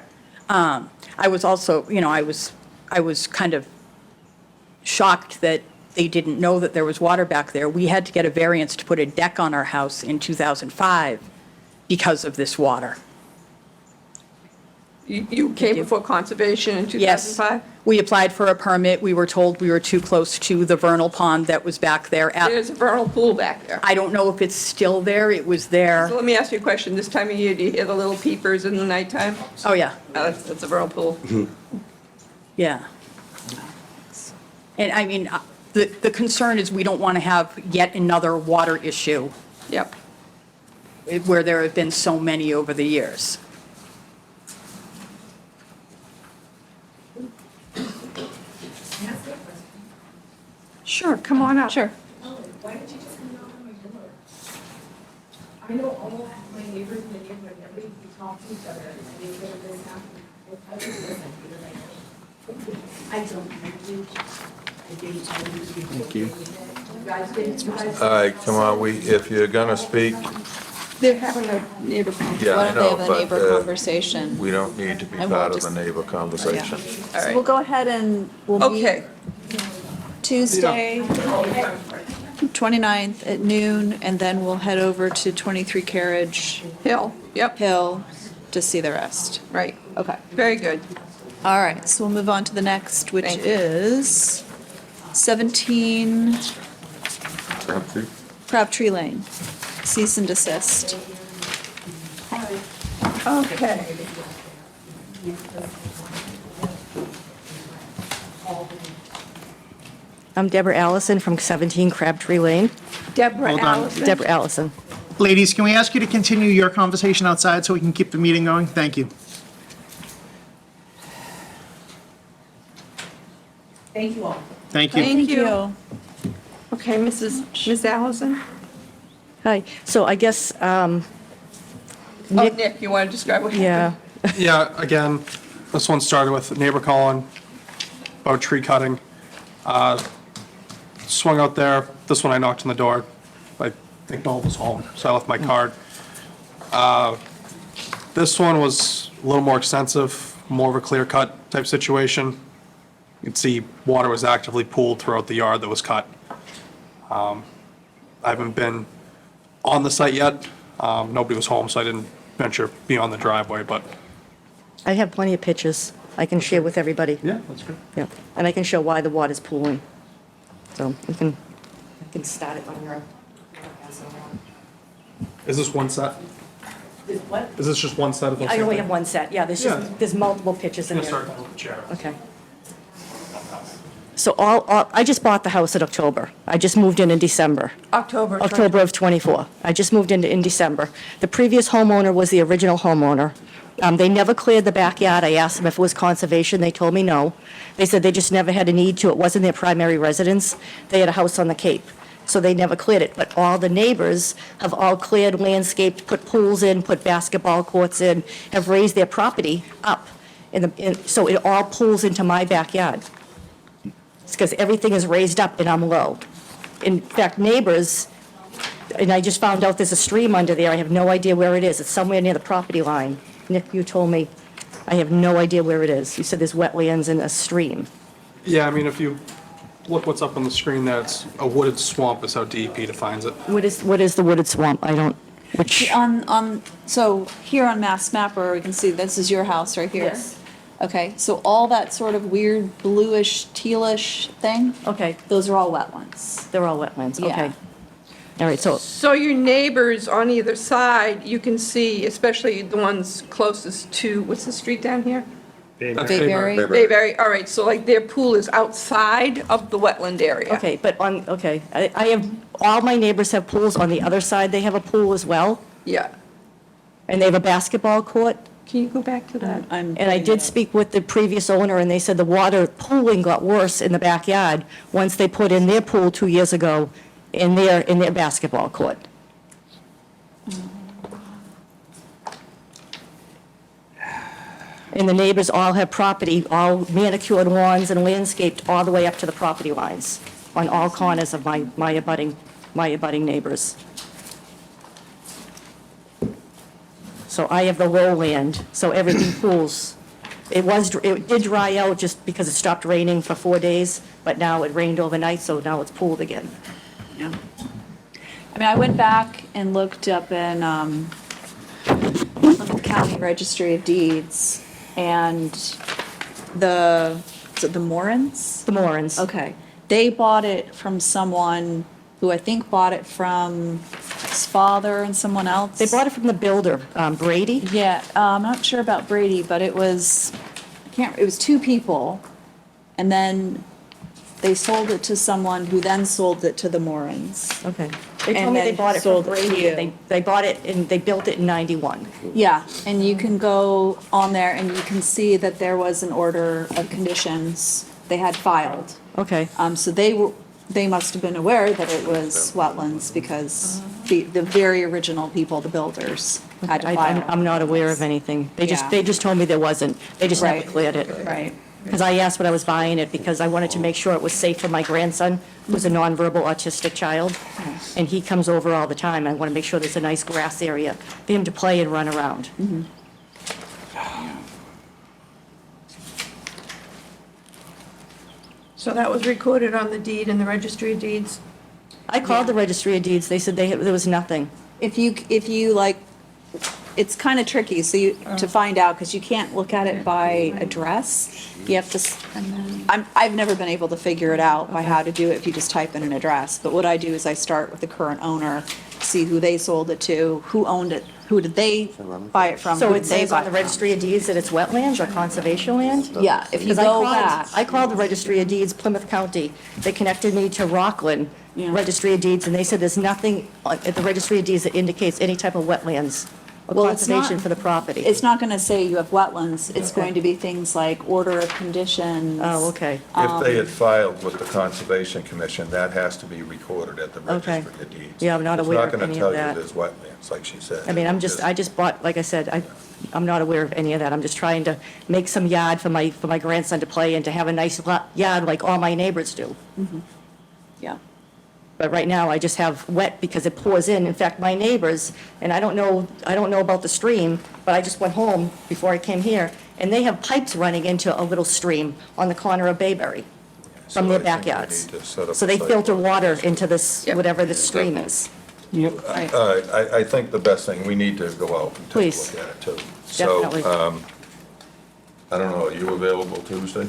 I was also, you know, I was kind of shocked that they didn't know that there was water back there. We had to get a variance to put a deck on our house in 2005 because of this water. You came before conservation in Yes. 2005? We applied for a permit. We were told we were too close to the vernal pond that was back there. There's a vernal pool back there. I don't know if it's still there. It was there. So let me ask you a question. This time of year, do you hear the little peepers in the nighttime? Oh, yeah, That's a vernal pool. yeah. And I mean, the concern is we don't want to have yet another water issue Yep. where there have been so many over the years. Sure, come on up. Sure. Why don't you just come out on my door? I know all my neighbors in the neighborhood, everybody talks to each other, and they go to this house. I don't listen, you're like, I don't, I didn't tell you. Thank you. You guys didn't, you guys. All right, come on, if you're gonna speak, They're having a neighbor conference. yeah, Why I don't they know, have a but neighbor conversation? we don't need to be And we'll part of just- the neighbor conversation. All So right. we'll go ahead and we'll meet Okay. Tuesday, 29th at noon, and then we'll head over to 23 Carriage Hill, yep, Hill to see the rest. right. Okay. Very good. All right, so we'll move on to the next, which Thank you. is 17 Crabtree Lane. Cease and desist. Okay. I'm Deborah Allison from 17 Crabtree Lane. Deborah Hold on. Allison. Deborah Allison. Ladies, can we ask you to continue your conversation outside so we can keep the meeting going? Thank you. Thank you all. Thank you. Thank you. Okay, Ms. Allison? Hi. So I guess, Oh, Nick, you want to describe what happened? yeah, Yeah, again, this one started with a neighbor calling about tree cutting. Swung out there, this one I knocked on the door. I think Noel was home, so I left my card. This one was a little more extensive, more of a clear cut type situation. You can see water was actively pooled throughout the yard that was cut. I haven't been on the site yet. Nobody was home, so I didn't venture beyond the driveway, but. I have plenty of pictures I can share with everybody. Yeah, that's good. Yeah, and I can show why the water's pooling. So I can start it on your. Is this one set? What? Is this just one set of those? I only have one set, yeah, Yeah. there's multiple pictures in I'm there. gonna start with the chair. Okay. So I just bought the house in October. I just moved in December. October 20. October of '24. I just moved in December. The previous homeowner was the original homeowner. They never cleared the backyard. I asked them if it was conservation. They told me no. They said they just never had a need to. It wasn't their primary residence. They had a house on the Cape, so they never cleared it. But all the neighbors have all cleared, landscaped, put pools in, put basketball courts in, have raised their property up. So it all pools into my backyard. It's because everything is raised up and I'm low. In fact, neighbors, and I just found out there's a stream under there. I have no idea where it is. It's somewhere near the property line. Nick, you told me. I have no idea where it is. You said there's wetlands and a stream. Yeah, I mean, if you look what's up on the screen there, it's a wooded swamp is how DEP defines it. What is the wooded swamp? I don't, which, So here on Mass Mapper, we can see this is your house right here. Yes. Okay, so all that sort of weird bluish, tealish thing, okay, those are all wetlands. they're all wetlands, Yeah. okay. All right, so, So your neighbors on either side, you can see, especially the ones closest to, what's the street down here? That's Bayberry. Bayberry, all right, so like their pool is outside of the wetland area. okay, but I have, all my neighbors have pools. On the other side, they have a pool as well, Yeah. and they have a basketball court. Can you go back to that? I'm And I did speak with the previous owner, and they said the water pooling got worse in the backyard once they put in their pool 2 years ago in their basketball court. And the neighbors all have property, all manicured lawns and landscaped all the way up to the property lines on all corners of my abutting neighbors. So I have the lowland, so everything pools. It did dry out just because it stopped raining for 4 days, but now it rained overnight, so now it's pooled again. Yeah. I mean, I went back and looked up in Plymouth County Registry of Deeds, and the is it the Morans? The Morans. Okay. They bought it from someone who I think bought it from his father and someone else. They bought it from the builder, Brady. Yeah, I'm not sure about Brady, but it was, it was two people. And then they sold it to someone who then sold it to the Morans. Okay. They And told me they then bought it from sold it to Brady. you. They bought it and they built it in 91. Yeah, and you can go on there and you can see that there was an order of conditions they had filed. Okay. So they must have been aware that it was wetlands because the very original people, the builders, had to I'm file. not aware of anything. Yeah. They just told me there wasn't. They just never Right. cleared it. Right. Because I asked when I was buying it, because I wanted to make sure it was safe for my grandson, who's a nonverbal autistic child, and he comes over all the time. I want to make sure there's a nice grass area for him to play and run around. So that was recorded on the deed in the registry of deeds? I called the registry of deeds. They said there was nothing. If you like, it's kind of tricky, so to find out, because you can't look at it by address. You have to, I've never been able to figure it out by how to do it if you just type in an address. But what I do is I start with the current owner, see who they sold it to, who owned it, who did they buy it from? So who it did they says buy on the it from? registry of deeds that it's wetlands or conservation land? Yeah, if you 'Cause go back. I called the registry of deeds, Plymouth County. They connected me to Rockland Registry of Deeds, and they said there's nothing at the registry of deeds that indicates any type of wetlands or Well, it's not- conservation for the property. It's not going to say you have wetlands. It's going to be things like order of conditions. Oh, okay. If they had filed with the Conservation Commission, that has to be recorded at the Okay. registry of deeds. Yeah, I'm not aware of It's not any going of to tell that. you there's wetlands, like she said. I mean, I just bought, like I said, I'm not aware of any of that. I'm just trying to make some yard for my grandson to play in, to have a nice yard like all my neighbors do. Yeah. But right now, I just have wet because it pours in. In fact, my neighbors, and I don't know about the stream, but I just went home before I came here, and they have pipes running into a little stream on the corner of Bayberry from their So I think we backyards. need to set up So a they site filter plan. water into this, whatever the stream is. Yep. I think the best thing, we need to go out and take a Please. look at it, too. Definitely. So, I don't know, are you available Tuesday?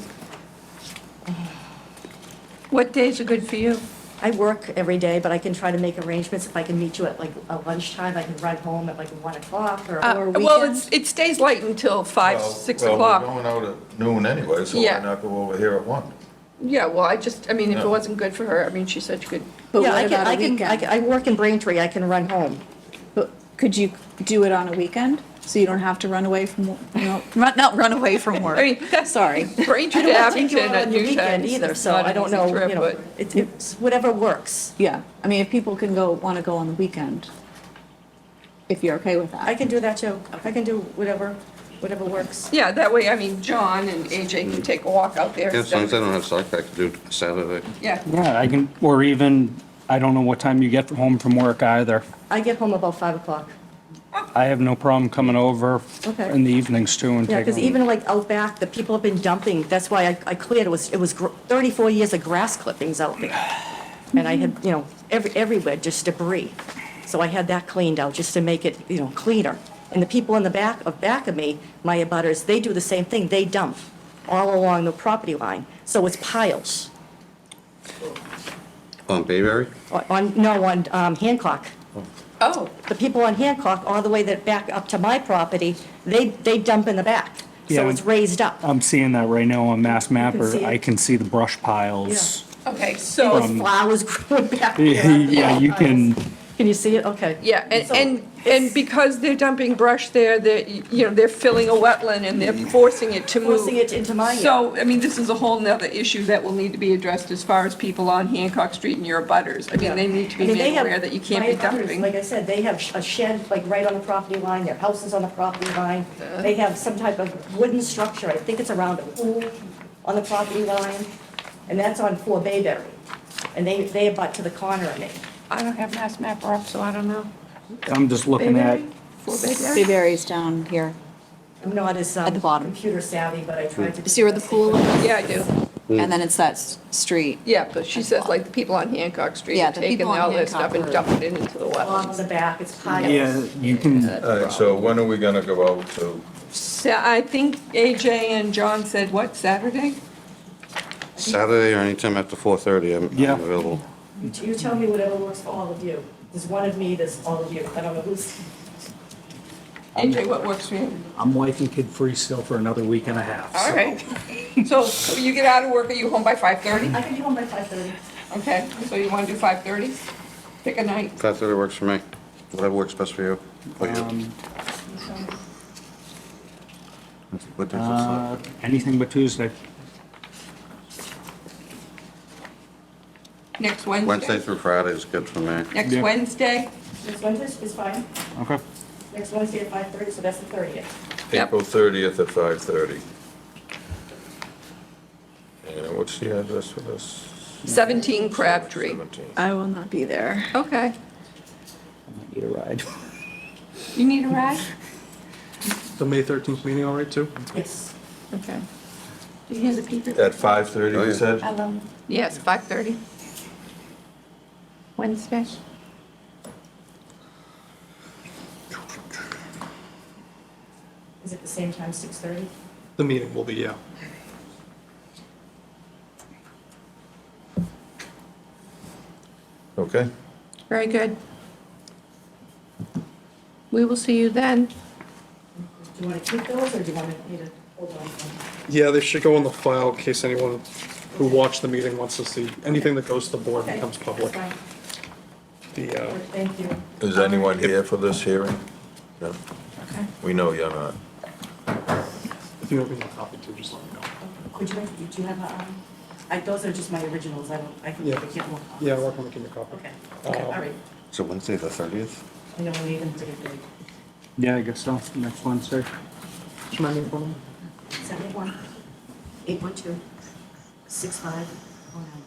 What days are good for you? I work every day, but I can try to make arrangements. If I can meet you at like a lunchtime, I can ride home at like 1 o'clock or. Well, it stays late until 5, 6 o'clock. Well, we're going out at noon anyway, so Yeah. why not go over here at 1? Yeah, well, I mean, if it Yeah. wasn't good for her, I mean, she said she could. But Yeah, what I can, about a I can, weekend? I work in Braintree, I can run home. But could you do it on a weekend? So you don't have to run away from, not run away from work. I mean, Sorry. Braintree I to don't want to take you Abington out at on your noon weekend time either, is so not I an don't easy know, trip, you know, but- it's whatever works. Yeah, I mean, if people can want to go on the weekend, if you're okay with I that. can do that too. I can do whatever works. Yeah, that way, I mean, John and AJ can take a walk out there. Yeah, as long as I don't have soccer, I could do Saturday. Yeah, Yeah, I can, or even, I don't know what time you get home from work either. I get home about 5 o'clock. I have no problem coming over Okay. in the evenings too and Yeah, taking. because even like out back, the people have been dumping, that's why I cleared, it was 34 years of grass clippings out there. And I had, everywhere, just debris. So I had that cleaned out just to make it, cleaner. And the people in the back of me, my abutters, they do the same thing. They dump all along the property line. So it's piles. On Bayberry? On Hancock. oh, The people on Hancock, all the way that back up to my property, they dump in the back. So Yeah. it's raised up. I'm seeing that right now on Mass Mapper. see it? I can see the brush piles. okay, so, There's flowers growing back there. Yeah, you can, Can you see it? Okay. yeah, and because they're dumping brush there, they're filling a wetland and they're forcing it to move. Forcing it into my yard. So, I mean, this is a whole nother issue that will need to be addressed as far as people on Hancock Street and your abutters. I mean, they need to be I mean, they made have- aware that you can't my be abutters, dumping. Like I said, they have a shed like right on the property line, their house is on the property line. They have some type of wooden structure, I think it's around a pool on the property line, and that's on 4 Bayberry. And they abut to the corner of me. I don't have Mass Mapper up, so I don't know. I'm just looking at, For Bayberry? It varies down here. I'm not as At the bottom. computer savvy, but I tried to. You see where the pool is? Yeah, I do. And then it's that street. Yeah, but she says like the people on Hancock Street Yeah, are the taking people on all this stuff Hancock and are- dumping it into the Along wetlands. the back, it's piles. yeah, you can, All right, so when are we going to go out to? So I think AJ and John said, what, Saturday? Saturday or anytime after 4:30, I'm Yeah. available. You tell me whatever works for all of you. There's one of me, there's all of you. I don't know who's. AJ, what works for you? I'm wife and kid free still for another week and a half. All so- right. So you get out of work, are you home by 5:30? I can be home by 5:30. Okay, so you want to do 5:30? Pick a night. 5:30 works for me. Whatever works best for you. Or you. What day is it? Anything but Tuesday. Next Wednesday? Wednesday through Friday is good for me. Next Yeah. Wednesday? Next Wednesday is fine. Okay. Next Wednesday at 5:30, so that's the 30th. Yep. April 30th at 5:30. And what's the address for this? 17 Crabtree. 17. I will not be there. Okay. I might need a ride. You need a ride? The May 13th meeting all right, too? Yes. Okay. Do you hear the people? At 5:30, Oh, you yeah. said? Hello. Yes, 5:30. Wednesday? Is it the same time, 6:30? The meeting will be, yeah. Okay. Very good. We will see you then. Do you want to keep those, or do you want me to hold on to them? Yeah, they should go in the file in case anyone who watched the meeting wants to see. Anything that goes to the board Okay, becomes public. that's The, fine. Thank you. Is anyone here for this hearing? No? Okay. We know you're not. if you don't need a copy too, just let me know. Could you, do you have a, those are just my originals, I can't Yeah. look on. Yeah, we're going to give you a copy. Okay, okay, all right. So Wednesday the 30th? I know we need them to get ready. Yeah, I guess so. Next Wednesday. 71, 812, 6509.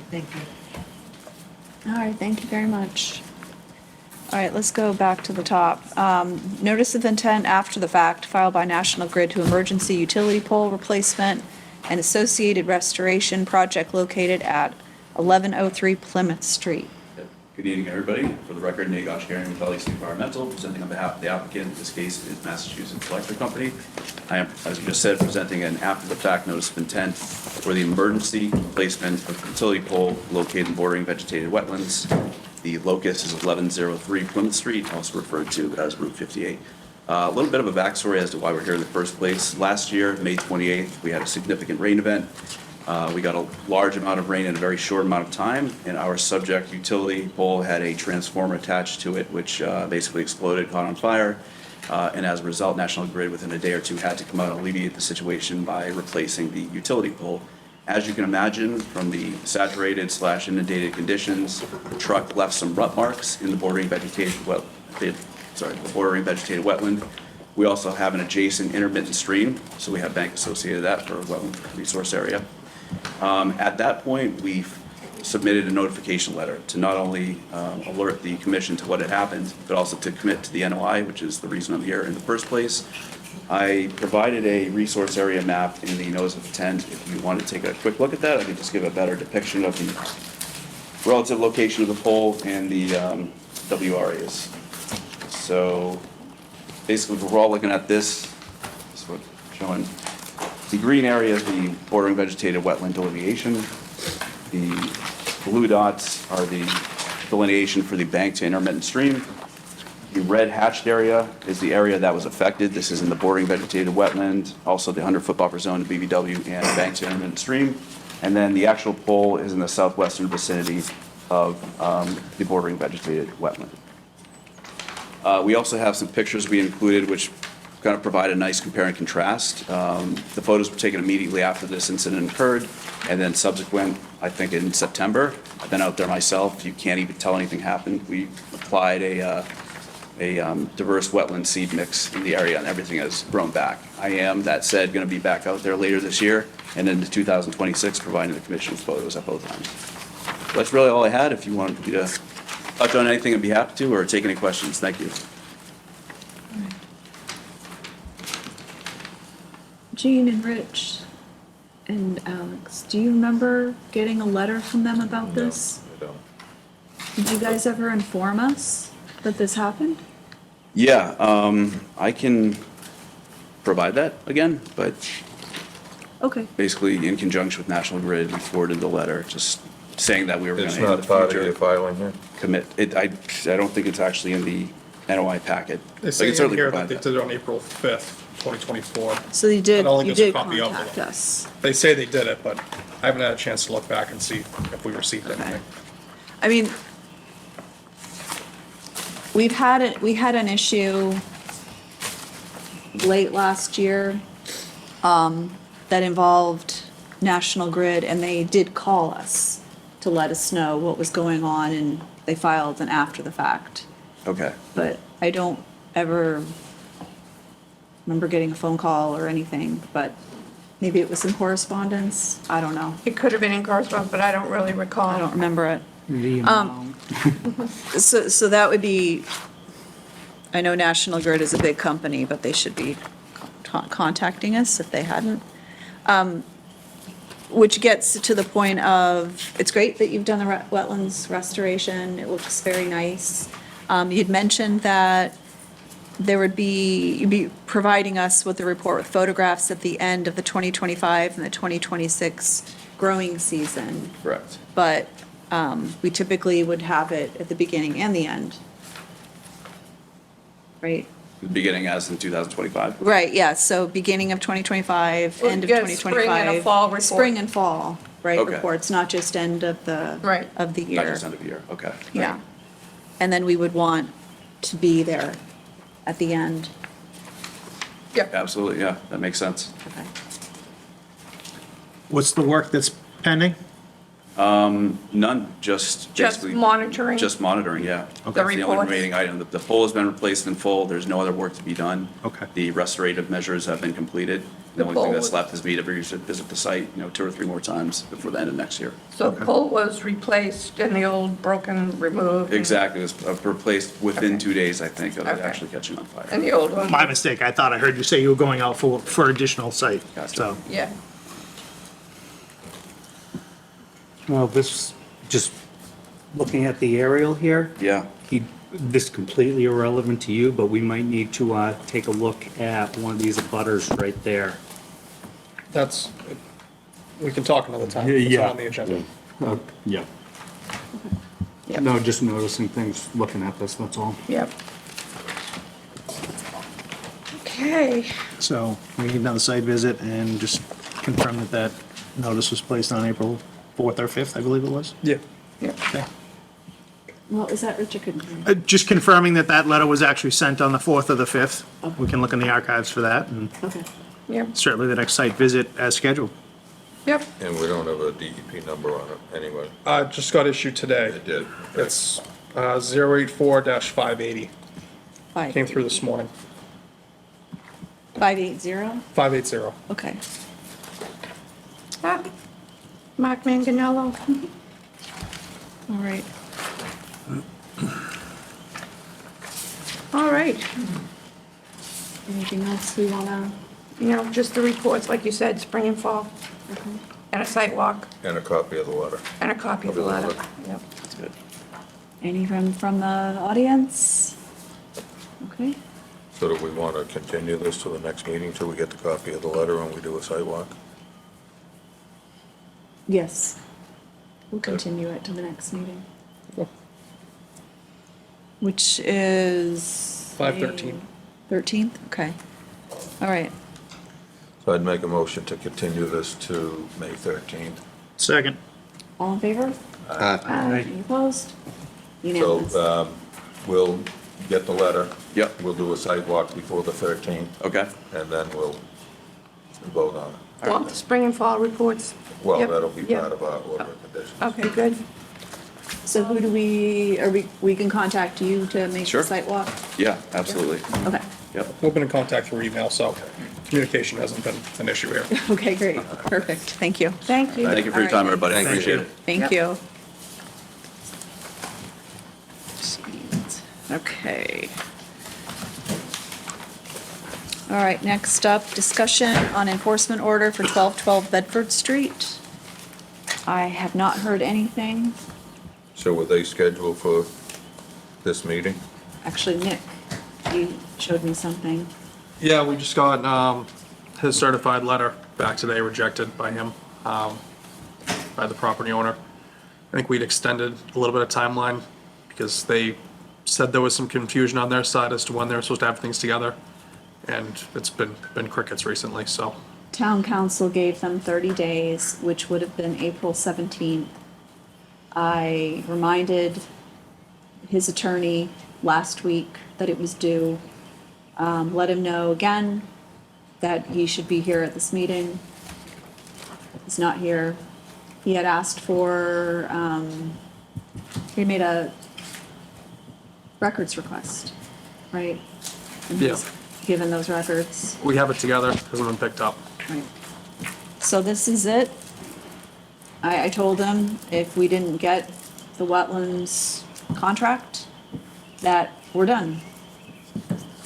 Thank you. All right, thank you very much. All right, let's go back to the top. Notice of intent after the fact filed by National Grid to emergency utility pole replacement and associated restoration project located at 1103 Plymouth Street. Good evening, everybody. For the record, Nagosh Gary with LEC Environmental, presenting on behalf of the applicant. In this case, it is Massachusetts Electric Company. I am, as you just said, presenting an after-the-fact notice of intent for the emergency replacement of utility pole located in bordering vegetated wetlands. The locus is 1103 Plymouth Street, also referred to as Route 58. A little bit of a backstory as to why we're here in the first place. Last year, May 28th, we had a significant rain event. We got a large amount of rain in a very short amount of time, and our subject utility pole had a transformer attached to it, which basically exploded, caught on fire. And as a result, National Grid, within a day or two, had to come out and alleviate the situation by replacing the utility pole. As you can imagine, from the saturated/inundated conditions, the truck left some rut marks in the bordering vegetated wetland. We also have an adjacent intermittent stream, so we have bank associated that for wetland resource area. At that point, we submitted a notification letter to not only alert the commission to what had happened, but also to commit to the NOI, which is the reason I'm here in the first place. I provided a resource area map in the notice of intent. If you want to take a quick look at that, I can just give a better depiction of the relative location of the pole and the WRAs. So basically, we're all looking at this is what showing. The green area is the bordering vegetated wetland delineation. The blue dots are the delineation for the bank to intermittent stream. The red hatched area is the area that was affected. This is in the bordering vegetated wetland, also the 100-foot buffer zone, the BVW, and bank to intermittent stream. And then the actual pole is in the southwestern vicinity of the bordering vegetated wetland. We also have some pictures we included which kind of provide a nice compare and contrast. The photos were taken immediately after this incident occurred, and then subsequent, I think in September. I've been out there myself. You can't even tell anything happened. We applied a diverse wetland seed mix in the area, and everything has grown back. I am, that said, going to be back out there later this year and into 2026, providing the commission with photos at both times. That's really all I had. If you wanted me to touch on anything, I'd be happy to, or take any questions. Thank you. Jean and Rich and Alex, do you remember getting a letter from them about this? I don't. Did you guys ever inform us that this happened? Yeah, I can provide that again, but Okay. Basically, in conjunction with National Grid, we forwarded the letter, just saying that we were going It's to, in not the part of your future, filing here? commit. I don't think it's actually in the NOI packet. They I say can in certainly here that provide they that. did it on April 5th, 2024. So you I did, don't think you there's a did copy of contact it. us. They say they did it, but I haven't had a chance to look back and see if we received anything. I mean, we had an issue late last year that involved National Grid, and they did call us to let us know what was going on, and they filed an after the fact. Okay. But I don't ever remember getting a phone call or anything, but maybe it was in correspondence. I don't know. It could have been in correspondence, but I don't really recall. I don't remember it. The amount. So that would be, I know National Grid is a big company, but they should be contacting us if they hadn't. Which gets to the point of, it's great that you've done the wetlands restoration. It looks very nice. You'd mentioned that you'd be providing us with a report with photographs at the end of the 2025 and the 2026 growing season. Correct. But we typically would have it at the beginning and the end. Right? Beginning as in 2025? Right, yeah, so beginning of 2025, Well, end of yeah, 2025. spring and a fall report. Spring and fall, right, Okay. reports, not just end of the. Right. Of the Not year. just end of year, okay. Yeah. And then we would want to be there at the end. Absolutely, yeah, that makes sense. Okay. What's the work that's pending? None, just Just basically. monitoring? Just monitoring, yeah. The That's the only reports? remaining item. The pole has been replaced in full, there's no other work to be done. Okay. The restorative measures have been completed. The The only thing pole that's was- left is me to visit the site, 2 or 3 more times before the end of next year. So the pole was replaced and the old broken removed? Exactly, it was replaced within Okay. 2 days, I think, of it Okay. actually catching on And fire. the old one? My mistake, I thought I heard you say you were going out for additional site, Gotcha. so. Yeah. Well, this, just looking at the aerial here, Yeah, this is completely irrelevant to you, but we might need to take a look at one of these abutters right there. That's, we can talk another time. It's Yeah. not on the agenda. Yeah. Yep. No, just noticing things, looking at this, that's all. Yep. Okay. So we need another site visit and just confirm that that notice was placed on April 4th or 5th, I believe it was. Yeah. Okay. Well, is that Richard? Just confirming that that letter was actually sent on the 4th or the 5th. We can look in the archives for that, and Okay. Yep. certainly the next site visit as scheduled. Yep. And we don't have a DEP number on it anyway. Just got issued today. It did. It's 084-580. Came through this morning. 580? 580. Okay. Ah, Mark Manganello. All right. All right. Anything else we wanna? Just the reports, like you said, spring and fall, and a site walk, And a copy of the letter. and a copy of the letter. Yep. that's good. Any from the audience? Okay. So do we want to continue this to the next meeting till we get the copy of the letter and we do a site walk? Yes. We'll continue it to the next meeting. Which is? 5/13. 13th, okay. All right. So I'd make a motion to continue this to May 13th. Second. All in favor? Aye. Any opposed? Unanimous. So we'll get the letter. Yep. We'll do a site walk before the 13th, Okay, and then we'll vote on it. Want the spring and fall reports? Well, Yep. that'll be Yep. part of our order of conditions. Okay, good. So who do we can contact you to make the Sure. site walk? yeah, absolutely. Okay. Yep. We've been in contact through email, so communication hasn't been an issue here. Okay, great. Perfect. Thank you. Thank you. Thank you for your time, everybody, I appreciate it. Thank Yep. you. Okay. All right, next up, discussion on enforcement order for 1212 Bedford Street. I have not heard anything. So were they scheduled for this meeting? Actually, Nick, you showed me something. Yeah, we just got his certified letter back today, rejected by him, by the property owner. I think we'd extended a little bit of timeline because they said there was some confusion on their side as to when they were supposed to have things together. And it's been crickets recently, so. Town council gave them 30 days, which would have been April 17th. I reminded his attorney last week that it was due. Let him know again that he should be here at this meeting. He's not here. He had asked for, he made a records request, right? And Yeah. he's given those records. We have it together, hasn't been picked up. Right. So this is it. I told him if we didn't get the wetlands contract, that we're done.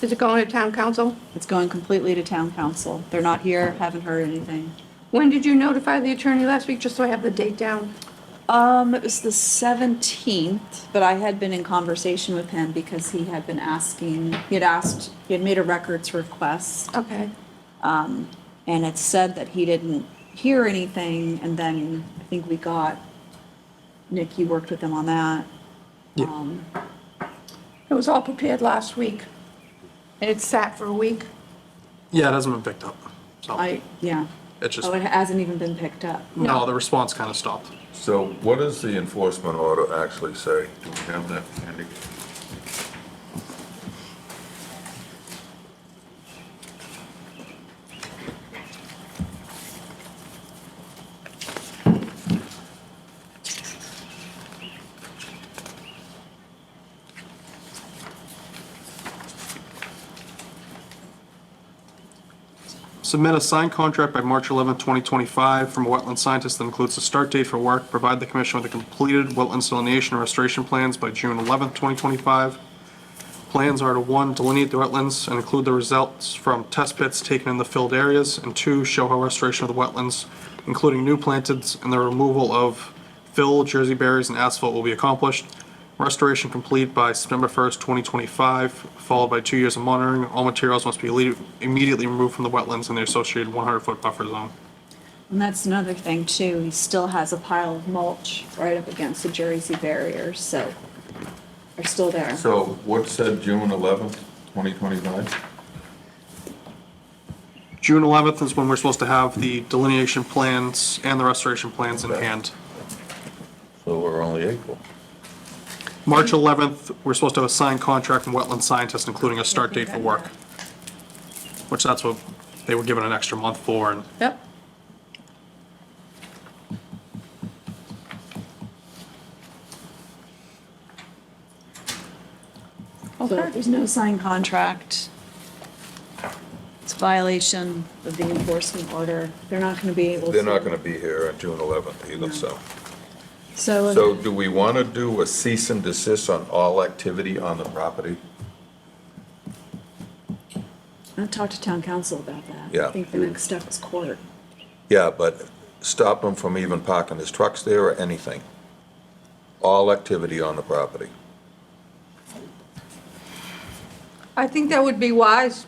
Is it going to town council? It's going completely to town council. They're not here, haven't heard anything. When did you notify the attorney last week, just so I have the date down? It was the 17th, but I had been in conversation with him because he had been asking, he had made a records request. Okay. And it said that he didn't hear anything, and then I think we got, Nick, you worked with him on that. Yeah. It was all prepared last week. And it sat for a week. Yeah, it hasn't been picked up, so. Yeah. It's just, Oh, it hasn't even been picked up. no, the response kind of stopped. So what does the enforcement order actually say? Do we have that, Andy? Submit a signed contract by March 11, 2025 from a wetland scientist that includes the start date for work. Provide the commission with the completed wetlands delineation and restoration plans by June 11, 2025. Plans are to, 1, delineate the wetlands and include the results from test pits taken in the filled areas, and 2, show how restoration of the wetlands, including new planteds and the removal of fill, Jersey berries, and asphalt will be accomplished. Restoration complete by September 1st, 2025, followed by 2 years of monitoring. All materials must be immediately removed from the wetlands and the associated 100-foot buffer zone. And that's another thing too, he still has a pile of mulch right up against the Jersey barriers, so they're still there. So what said June 11th, 2025? June 11th is when we're supposed to have the delineation plans and the restoration plans in hand. So we're only April. March 11th, we're supposed to have a signed contract from wetland scientists, including a start date for work. Which that's what they were given an extra month for, and Yep. So if there's no signed contract, it's a violation of the enforcement order. They're not gonna be able to. They're not going to be here on June 11th either, so. So, So do we want to do a cease and desist on all activity on the property? I'll talk to town council about that. Yeah. I think the next step is court. Yeah, but stop him from even parking his trucks there or anything. All activity on the property. I think that would be wise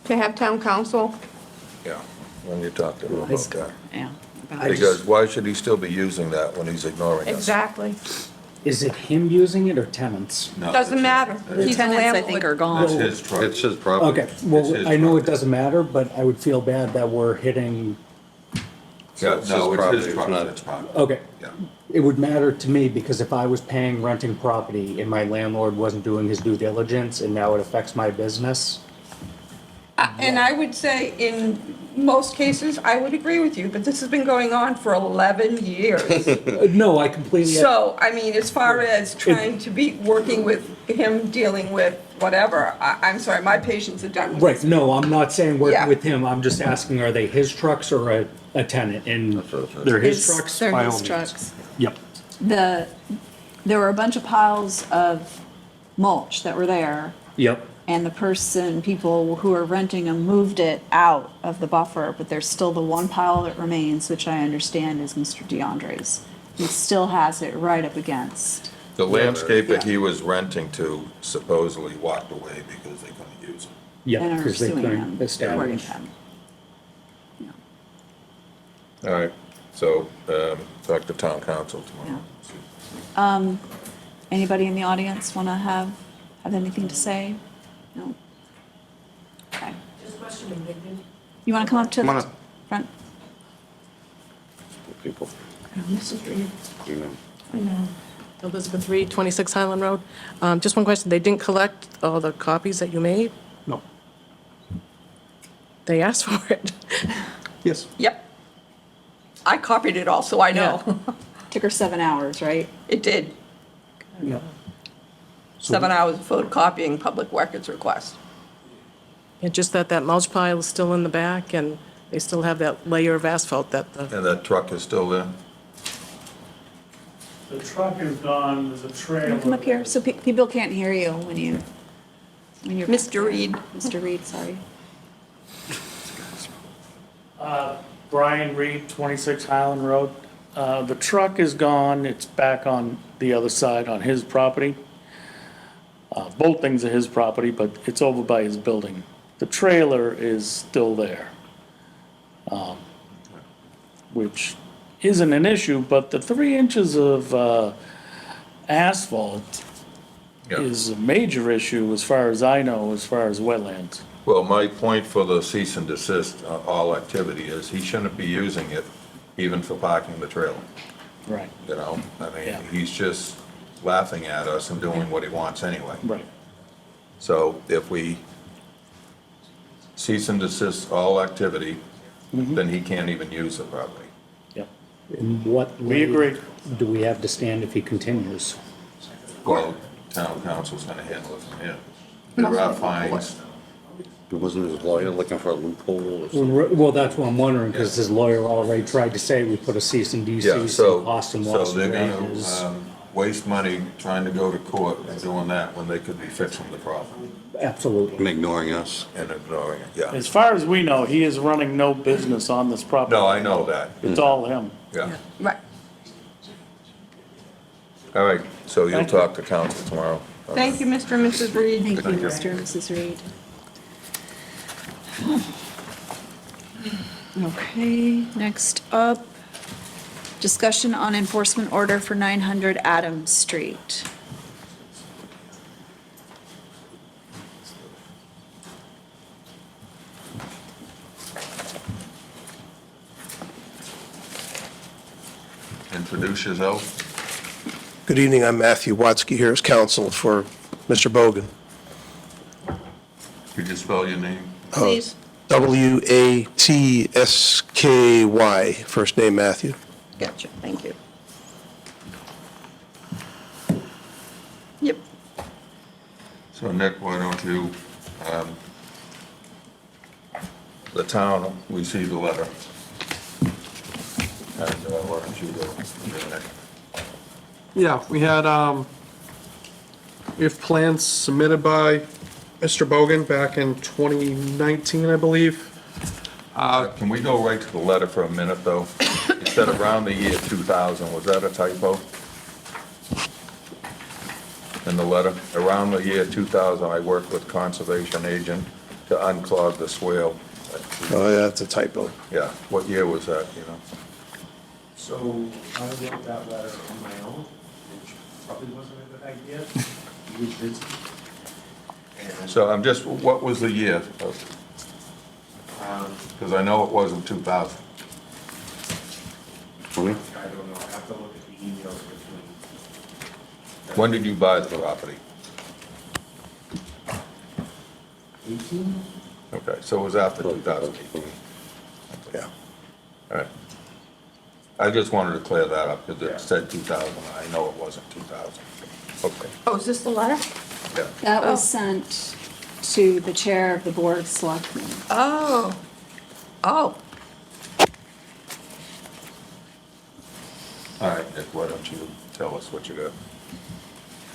to have town council. Yeah, when you talk to him about that. Yeah. Because why should he still be using that when he's ignoring us? Exactly. Is it him using it or tenants? No, Doesn't matter. The He's a tenants, I landlord. think, are gone. It's his truck. It's his property. Okay, It's well, his I know it property. doesn't matter, but I would feel bad that we're hitting, Yeah, It's no, his it's property, his it's truck, not- it's property. okay. Yeah. It would matter to me because if I was paying renting property and my landlord wasn't doing his due diligence and now it affects my business, And I would say in most cases, I would agree with you, but this has been going on for 11 years. no, I completely. So, I mean, as far as trying to be, working with him, dealing with whatever, I'm sorry, my patience are done with Right, this. no, I'm not saying Yeah. working with him, I'm just asking, are they his trucks or a tenant? And they're his trucks, They're by all his means. trucks. Yep, There were a bunch of piles of mulch that were there, yep, and people who are renting them moved it out of the buffer, but there's still the one pile that remains, which I understand is Mr. DeAndre's. He still has it right up against. The landscaper Yeah. he was renting to supposedly walked away because they couldn't use it. yep, And are because they suing couldn't him, establish. according to him. All right, so talk to town council tomorrow. Anybody in the audience want to have anything to say? No? Okay. You want to come up to Come on the up. front? People. Elizabeth Reed, 26 Highland Road. Just one question, they didn't collect all the copies that you made? No. They asked for it. Yes. Yep. I copied it all, so I know. Took her 7 hours, right? It did. Yeah. 7 hours of photocopying public records request. And just that mulch pile is still in the back, and they still have that layer of asphalt that the, And that truck is still there? The truck is gone, there's a Can trailer. you come up here so people can't hear you when you're. Mr. Reed. Mr. Reed, sorry. Brian Reed, 26 Highland Road. The truck is gone, it's back on the other side on his property. Both things are his property, but it's over by his building. The trailer is still there, which isn't an issue, but the 3 inches of asphalt Yeah. is a major issue as far as I know, as far as wetlands. Well, my point for the cease and desist all activity is he shouldn't be using it even for parking the trailer, Right. you know? I mean, Yeah. he's just laughing at us and doing what he wants anyway. Right. So if we cease and desist all activity, then he can't even use the property. Yep. In what We agree. do we have to stand if he continues? Well, town council's gonna handle it from here. There are fines. Wasn't his lawyer looking for a loophole or something? Well, that's what I'm wondering, because his lawyer already tried to say we put a cease and Yeah, desist so, and cost him so lost they're gonna wages. waste money trying to go to court and doing that when they could be fixing the problem Absolutely. And ignoring us. and ignoring it, yeah. As far as we know, he is running no business on this property. No, I know that, It's all him. yeah. Right. All right, so you'll Thank you. talk to council tomorrow. Thank you, Mr. and Mrs. Reed. Thank you, Thank you. Mr. and Mrs. Reed. Okay, next up, discussion on enforcement order for 900 Adams Street. Introduce yourself. Good evening, I'm Matthew Watsky here as counsel for Mr. Bogan. Could you spell your name? Please. W-A-T-S-K-Y, first name Matthew. Gotcha, thank you. Yep. So Nick, why don't you, the town received a letter. And why don't you go, Nick? Yeah, we have plans submitted by Mr. Bogan back in 2019, I believe. Can we go right to the letter for a minute, though? It said around the year 2000, was that a typo? In the letter, around the year 2000, I worked with conservation agent to unclog the swale. Oh, yeah, that's a typo. Yeah, what year was that, you know? So I wrote that letter on my own, which probably wasn't a good idea. He was busy. And, So I'm just, what was the year? Because I know it wasn't 2000. I don't know, I have to look at the emails between. When did you buy the property? 18? Okay, so it was after 2018. Yeah. All right. I just wanted to clear that up because it said 2000. I know it wasn't 2000. Okay, Oh, is this the letter? yeah. That was sent to the chair of the Board of Selectmen. Oh. Oh. All right, Nick, why don't you tell us what you got?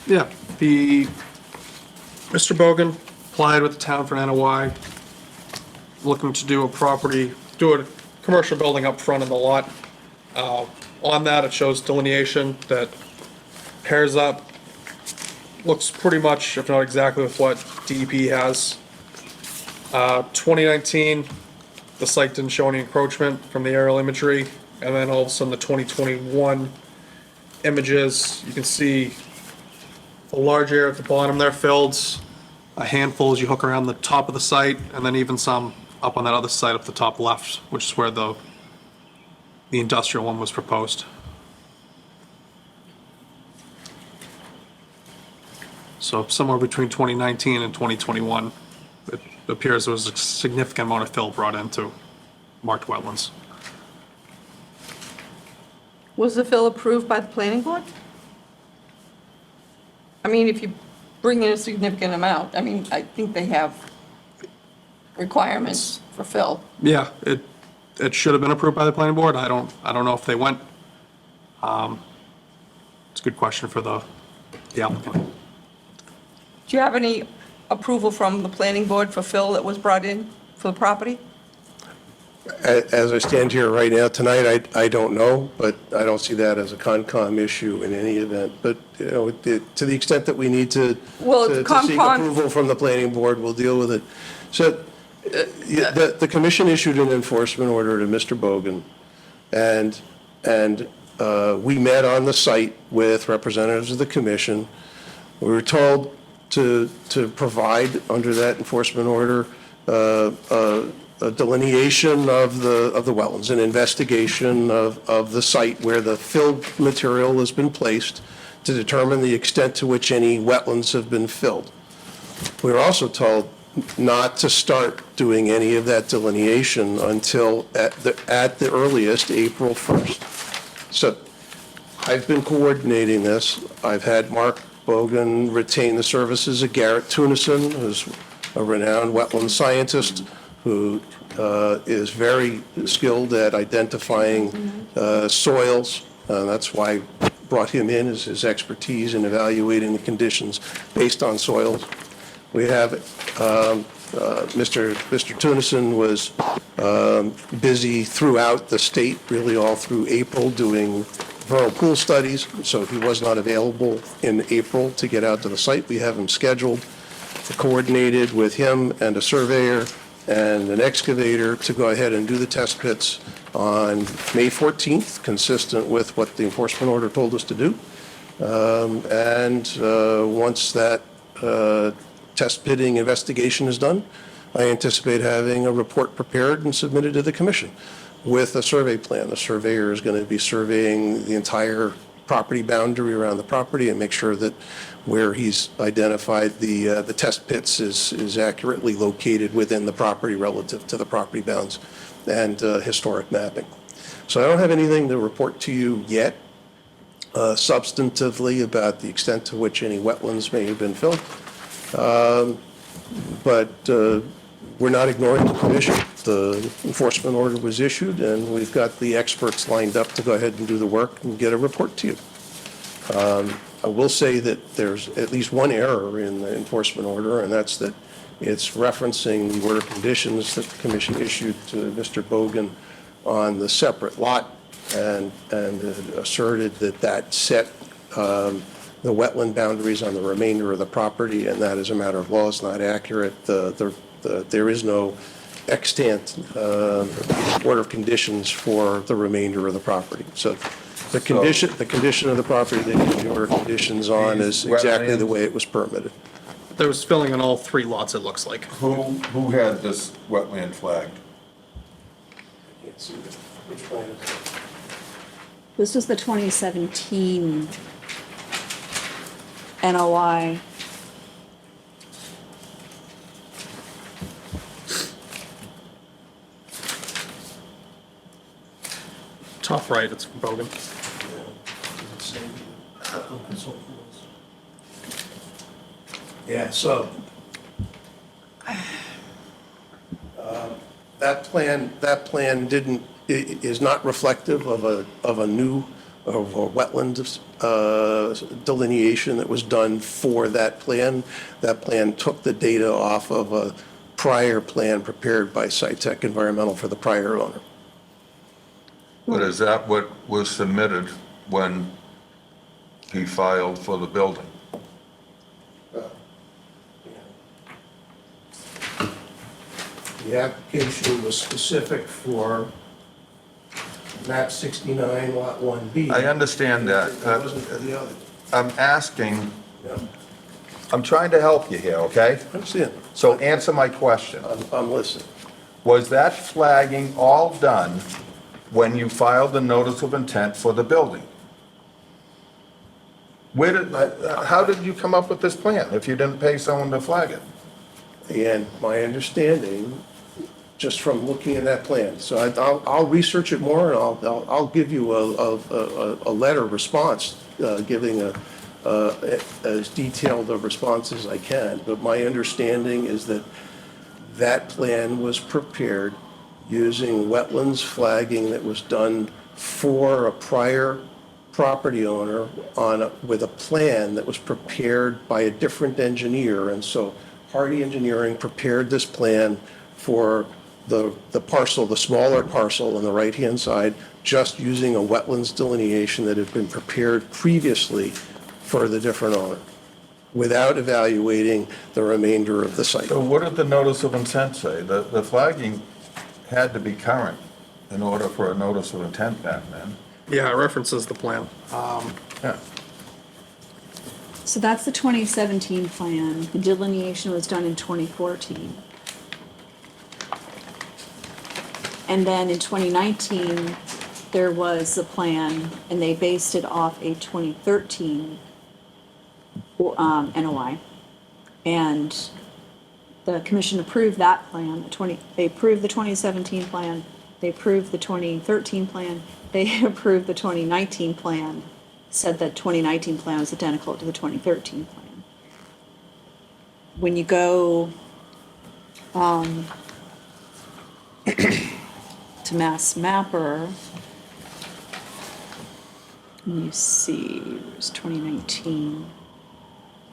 Yeah, Mr. Bogan applied with the town for an NOI, looking to do a commercial building up front of the lot. On that, it shows delineation that pairs up, looks pretty much, if not exactly, with what DEP has. 2019, the site didn't show any encroachment from the aerial imagery. and then all of a sudden the 2021 images, you can see the large area at the bottom there filled, a handful as you hook around the top of the site, and then even some up on that other side up the top left, which is where the industrial one was proposed. So somewhere between 2019 and 2021, it appears there was a significant amount of fill brought into marked wetlands. Was the fill approved by the planning board? I mean, if you bring in a significant amount, I mean, I think they have requirements for fill. Yeah, it should have been approved by the planning board. I don't know if they went. It's a good question for the applicant. Do you have any approval from the planning board for fill that was brought in for the property? As I stand here right now tonight, I don't know, but I don't see that as a Concom issue in any event. But, you know, to the extent that we need to Well, to it's seek Concom. approval from the planning board, we'll deal with it. So the commission issued an enforcement order to Mr. Bogan, and we met on the site with representatives of the commission. We were told to provide, under that enforcement order, a delineation of the wetlands, an investigation of the site where the filled material has been placed to determine the extent to which any wetlands have been filled. We were also told not to start doing any of that delineation until at the earliest, April 1st. So I've been coordinating this. I've had Mark Bogan retain the services of Garrett Tunison, who's a renowned wetland scientist who is very skilled at identifying soils. That's why I brought him in, is his expertise in evaluating the conditions based on soils. We have Mr. Tunison was busy throughout the state, really all through April, doing vernal pool studies, so he was not available in April to get out to the site. We have him scheduled, coordinated with him and a surveyor and an excavator to go ahead and do the test pits on May 14th, consistent with what the enforcement order told us to do. Once that test pitting investigation is done, I anticipate having a report prepared and submitted to the commission with a survey plan. The surveyor is going to be surveying the entire property boundary around the property and make sure that where he's identified the test pits is accurately located within the property relative to the property bounds and historic mapping. So I don't have anything to report to you yet substantively about the extent to which any wetlands may have been filled. But we're not ignoring the commission. The enforcement order was issued, and we've got the experts lined up to go ahead and do the work and get a report to you. I will say that there's at least one error in the enforcement order, and that's that it's referencing the order of conditions that the commission issued to Mr. Bogan on the separate lot, and asserted that set the wetland boundaries on the remainder of the property, and that, as a matter of law, is not accurate. There is no extant order of conditions for the remainder of the property. So the condition of the property that the order of conditions on is exactly the way it was permitted. There was filling on all three lots, it looks like. Who had this wetland flagged? Can't see it. Which plan is it? This was the 2017 NOI. Top right, it's Bogan. Yeah, so that plan is not reflective of a wetland delineation that was done for that plan. That plan took the data off of a prior plan prepared by SciTech Environmental for the prior owner. But is that what was submitted when he filed for the building? The application was specific for map 69, lot 1B. I understand that. It wasn't for the other. I'm asking, Yeah. I'm trying to help you here, okay? I understand. So answer my question. I'm listening. Was that flagging all done when you filed the notice of intent for the building? How did you come up with this plan if you didn't pay someone to flag it? And my understanding, just from looking at that plan, so I'll research it more and I'll give you a letter response, giving as detailed a response as I can. But my understanding is that that plan was prepared using wetlands flagging that was done for a prior property owner with a plan that was prepared by a different engineer. And so Hardy Engineering prepared this plan for the parcel, the smaller parcel on the right-hand side, just using a wetlands delineation that had been prepared previously for the different owner, without evaluating the remainder of the site. So what did the notice of intent say? The flagging had to be current in order for a notice of intent back then. Yeah, it references the plan. Yeah. So that's the 2017 plan. The delineation was done in 2014. And then in 2019, there was a plan, and they based it off a 2013 NOI. And the commission approved that plan, they approved the 2017 plan, they approved the 2013 plan, they approved the 2019 plan, said that 2019 plan was identical to the 2013 plan. When you go to Mass Mapper, and you see, there's 2019,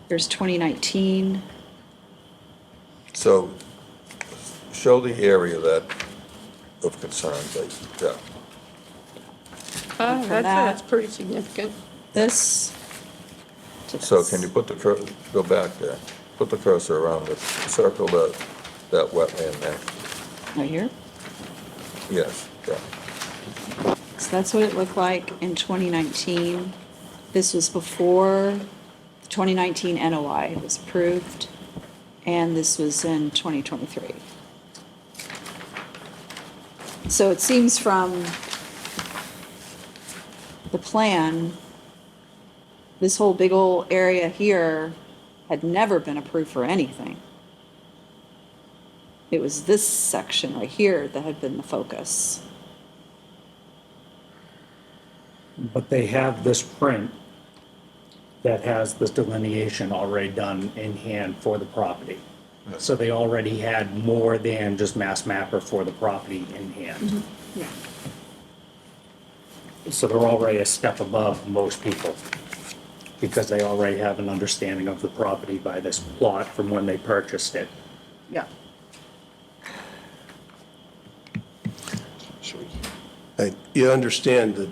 there's 2019. So show the area of concern, yeah. That's pretty significant. This to this. So can you put go back there, put the cursor around it, circle that wetland there. Right here? Yes, yeah. So that's what it looked like in 2019. This was before the 2019 NOI was approved, and this was in 2023. So it seems from the plan, this whole big old area here had never been approved for anything. It was this section right here that had been the focus. But they have this print that has this delineation already done in hand for the property. So they already had more than just Mass Mapper for the property in hand. Yeah. So they're already a step above most people because they already have an understanding of the property by this plot from when they purchased it. Yeah. You understand that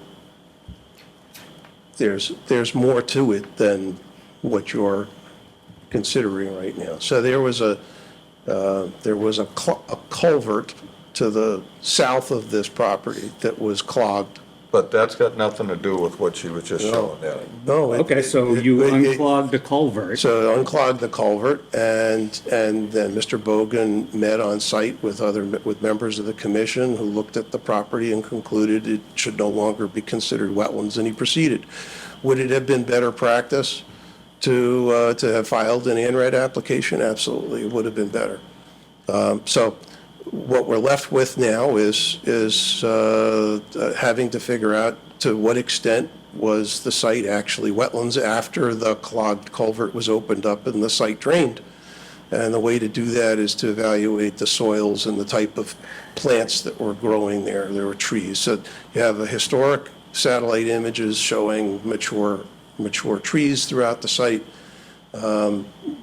there's more to it than what you're considering right now. So there was a culvert to the south of this property that was clogged. But that's got nothing to do with what she was just showing there. No. Okay, so you unclogged the culvert. So unclogged the culvert, and then Mr. Bogan met on site with members of the commission who looked at the property and concluded it should no longer be considered wetlands, and he proceeded. Would it have been better practice to have filed an ANRAD application? Absolutely, it would have been better. So what we're left with now is having to figure out to what extent was the site actually wetlands after the clogged culvert was opened up and the site drained. And the way to do that is to evaluate the soils and the type of plants that were growing there. There were trees. So you have a historic satellite images showing mature trees throughout the site.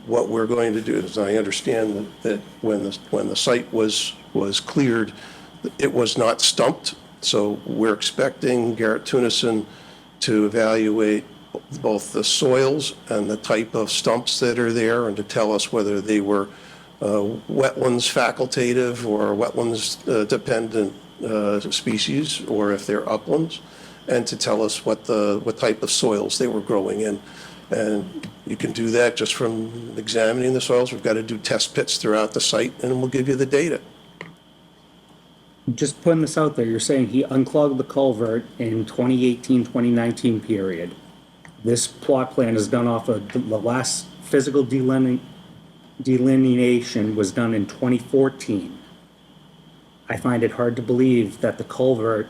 What we're going to do is, I understand that when the site was cleared, it was not stumped. So we're expecting Garrett Tunison to evaluate both the soils and the type of stumps that are there, and to tell us whether they were wetlands facultative or wetlands dependent species or if they're uplands, and to tell us what type of soils they were growing in. And you can do that just from examining the soils. We've got to do test pits throughout the site, and we'll give you the data. Just putting this out there, you're saying he unclogged the culvert in 2018, 2019 period. This plot plan is done off of, the last physical delineation was done in 2014. I find it hard to believe that the culvert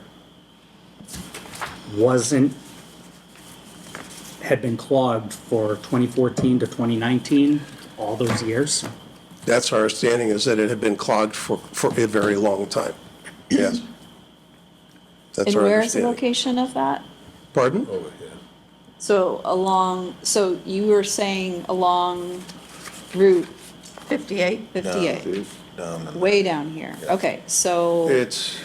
had been clogged for 2014 to 2019, all those years. That's our understanding, is that it had been clogged for a very long time. Yes. That's And our where is the understanding. location of that? Pardon? So you were saying along Route 58. 58, Down in- way down here. Okay, so It's,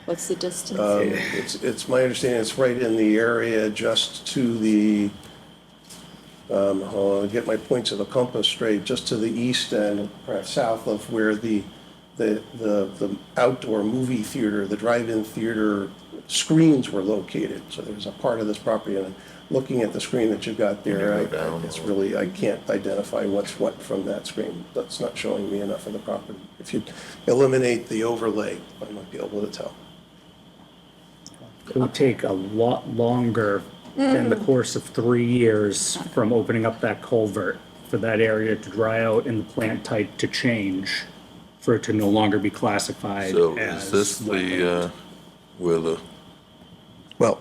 what's the distance? it's my understanding, it's right in the area just to the, hold on, get my points of the compass straight, just to the east and perhaps south of where the outdoor movie theater, the drive-in theater screens were located. So there's a part of this property, and looking at the screen that you've got there, it's really, I can't identify what's what from that screen. That's not showing me enough of the property. If you eliminate the overlay, I might be able to tell. It would take a lot longer than the course of 3 years from opening up that culvert for that area to dry out and the plant type to change, for it to no longer be classified So as. is this the, where the Well,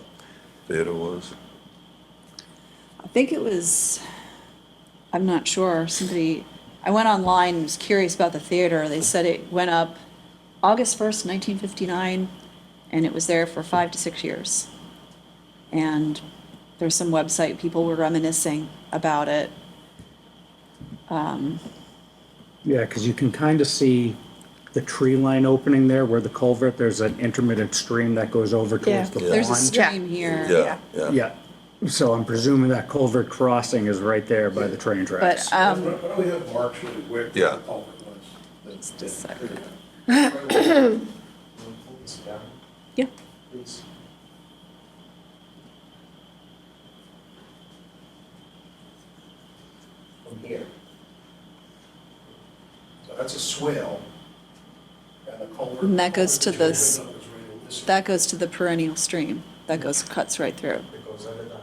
theater was? I think it was, I'm not sure, I went online and was curious about the theater. They said it went up August 1st, 1959, and it was there for 5 to 6 years. And there's some website, people were reminiscing about it. Yeah, because you can kind of see the tree line opening there where the culvert, there's an intermittent stream that goes over towards the pond. There's a stream here. Yeah. Yeah, so I'm presuming that culvert crossing is right there by the train tracks. But, why don't we have Mark show you where the Yeah. culvert was? just a second. Yeah. From here. So that's a swale. And the culvert. And that goes to this, Is right in this. that goes to the perennial stream. That cuts right through. It goes under the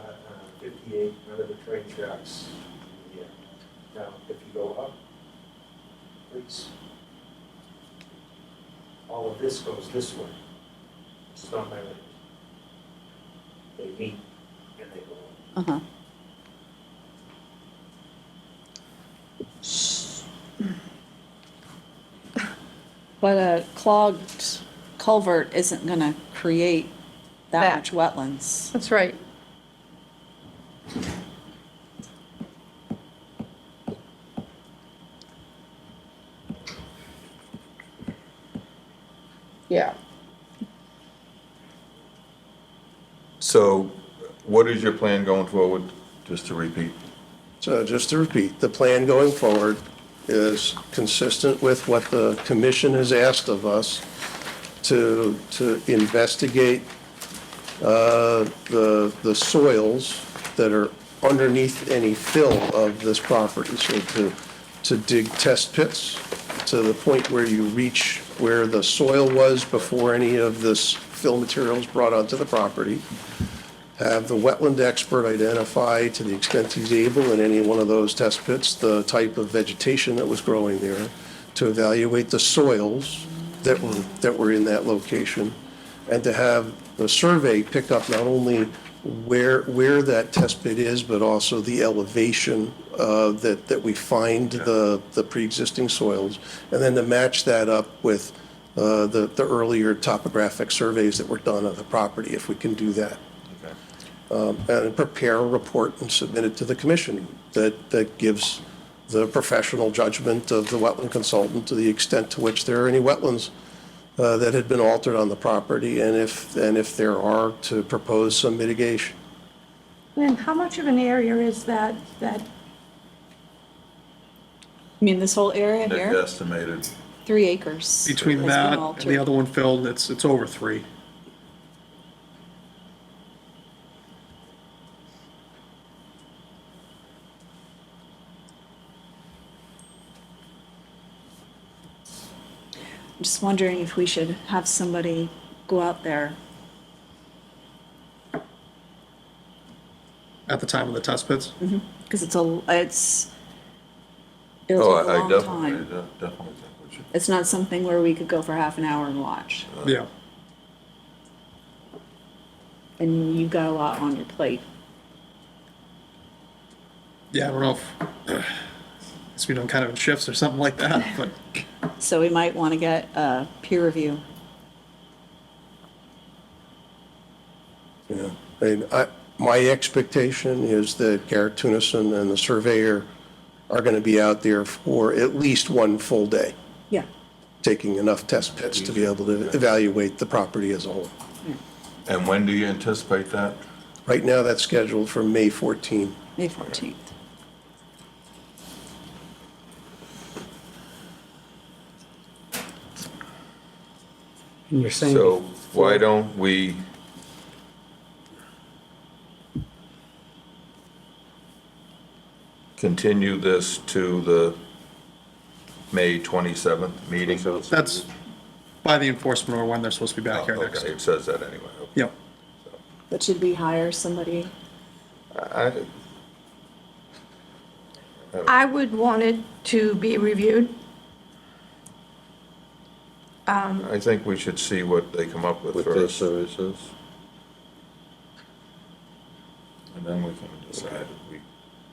58, under the train tracks. Yeah. Now, if you go up, please. All of this goes this way. It's not my land. They meet and they go up. Uh-huh. But a clogged culvert isn't gonna create that much wetlands. That's right. Yeah. So what is your plan going forward, just to repeat? So just to repeat, the plan going forward is consistent with what the commission has asked of us to investigate the soils that are underneath any fill of this property. So to dig test pits to the point where you reach where the soil was before any of this fill material is brought onto the property. Have the wetland expert identify, to the extent he's able in any one of those test pits, the type of vegetation that was growing there, to evaluate the soils that were in that location, and to have the survey pick up not only where that test pit is, but also the elevation that we find the pre-existing soils, and then to match that up with the earlier topographic surveys that were done of the property, if we can do that. And prepare a report and submit it to the commission that gives the professional judgment of the wetland consultant to the extent to which there are any wetlands that had been altered on the property, and if there are, to propose some mitigation. And how much of an area is that? You mean this whole area Nick here? estimated 3 acres. Between has been that and altered. the other one filled, it's over 3. I'm just wondering if we should have somebody go out there. At the time of the test pits? Because it'll Oh, take a I long definitely time. think we should. It's not something where we could go for half an hour and watch. Yeah. And you've got a lot on your plate. Yeah, I don't know if, it's been done kind of in shifts or something like that, but So we might want to get a peer review. Yeah, my expectation is that Garrett Tunison and the surveyor are going to be out there for at least one full day, Yeah. taking enough test pits to be able to evaluate the property as a whole. And when do you anticipate that? Right now, that's scheduled for May 14. May 14th. And you're saying. So why don't we continue this to the May 27th meeting? that's by the enforcement order when they're supposed to be back here next. Okay, it says that anyway. Okay. Yep. But should we hire somebody? I would want it to be reviewed. I think we should see what they come up with What their first, survey says. and then we can decide if we,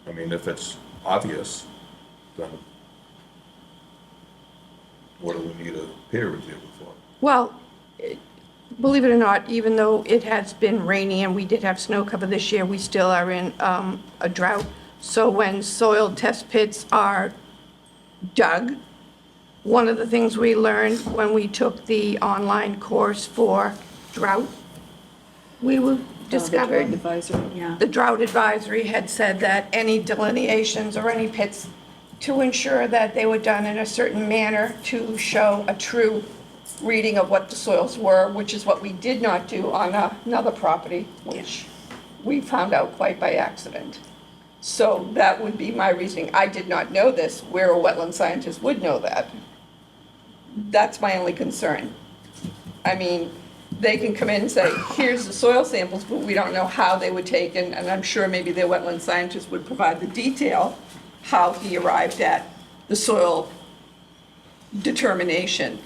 I mean, if it's obvious, then what do we need a peer review for? Well, believe it or not, even though it has been rainy and we did have snow cover this year, we still are in a drought. So when soil test pits are dug, one of the things we learned when we took the online course for drought, we discovered Yeah. the drought advisory had said that any delineations or any pits, to ensure that they were done in a certain manner to show a true reading of what the soils were, which is what we did not do on another property, which we found out quite by accident. So that would be my reasoning. I did not know this, where a wetland scientist would know that. That's my only concern. I mean, they can come in and say, here's the soil samples, but we don't know how they were taken, and I'm sure maybe their wetland scientist would provide the detail, how he arrived at the soil determination.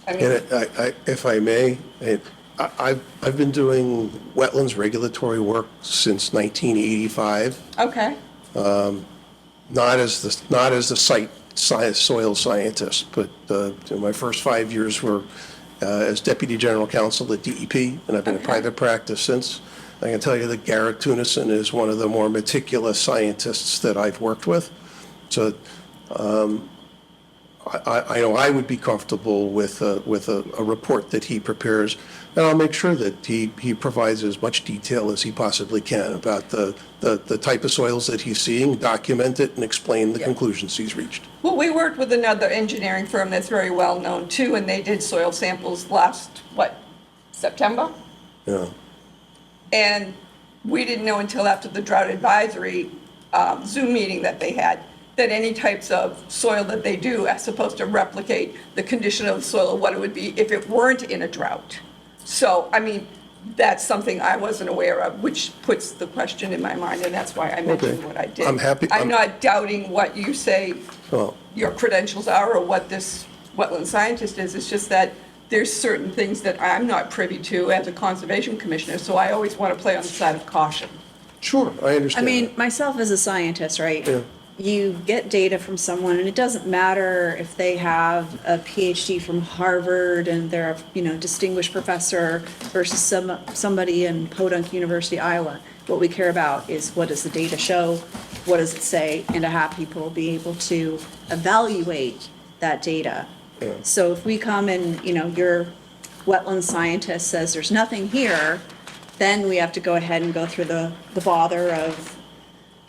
I mean, And if I may, I've been doing wetlands regulatory work since 1985. okay, Not as the soil scientist, but my first 5 years were as deputy general counsel at DEP, and I've been in private practice since. I can tell you that Garrett Tunison is one of the more meticulous scientists that I've worked with. So I know I would be comfortable with a report that he prepares, and I'll make sure that he provides as much detail as he possibly can about the type of soils that he's seeing, document it, and explain the conclusions he's reached. well, we worked with another engineering firm that's very well-known too, and they did soil samples last, September? Yeah. And we didn't know until after the drought advisory Zoom meeting that they had, that any types of soil that they do are supposed to replicate the condition of the soil or what it would be if it weren't in a drought. So, I mean, that's something I wasn't aware of, which puts the question in my mind, and that's why I mentioned Okay. what I did. I'm happy- I'm not doubting what you say Well, your credentials are or what this wetland scientist is. It's just that there's certain things that I'm not privy to as a conservation commissioner, so I always want to play on the side of caution. sure, I I understand. mean, myself as a scientist, right? Yeah. You get data from someone, and it doesn't matter if they have a PhD from Harvard and they're a, distinguished professor versus somebody in Podunk University, Iowa. What we care about is what does the data show, what does it say, and to have people be able to evaluate that data. Yeah. So if we come and, your wetland scientist says there's nothing here, then we have to go ahead and go through the bother of,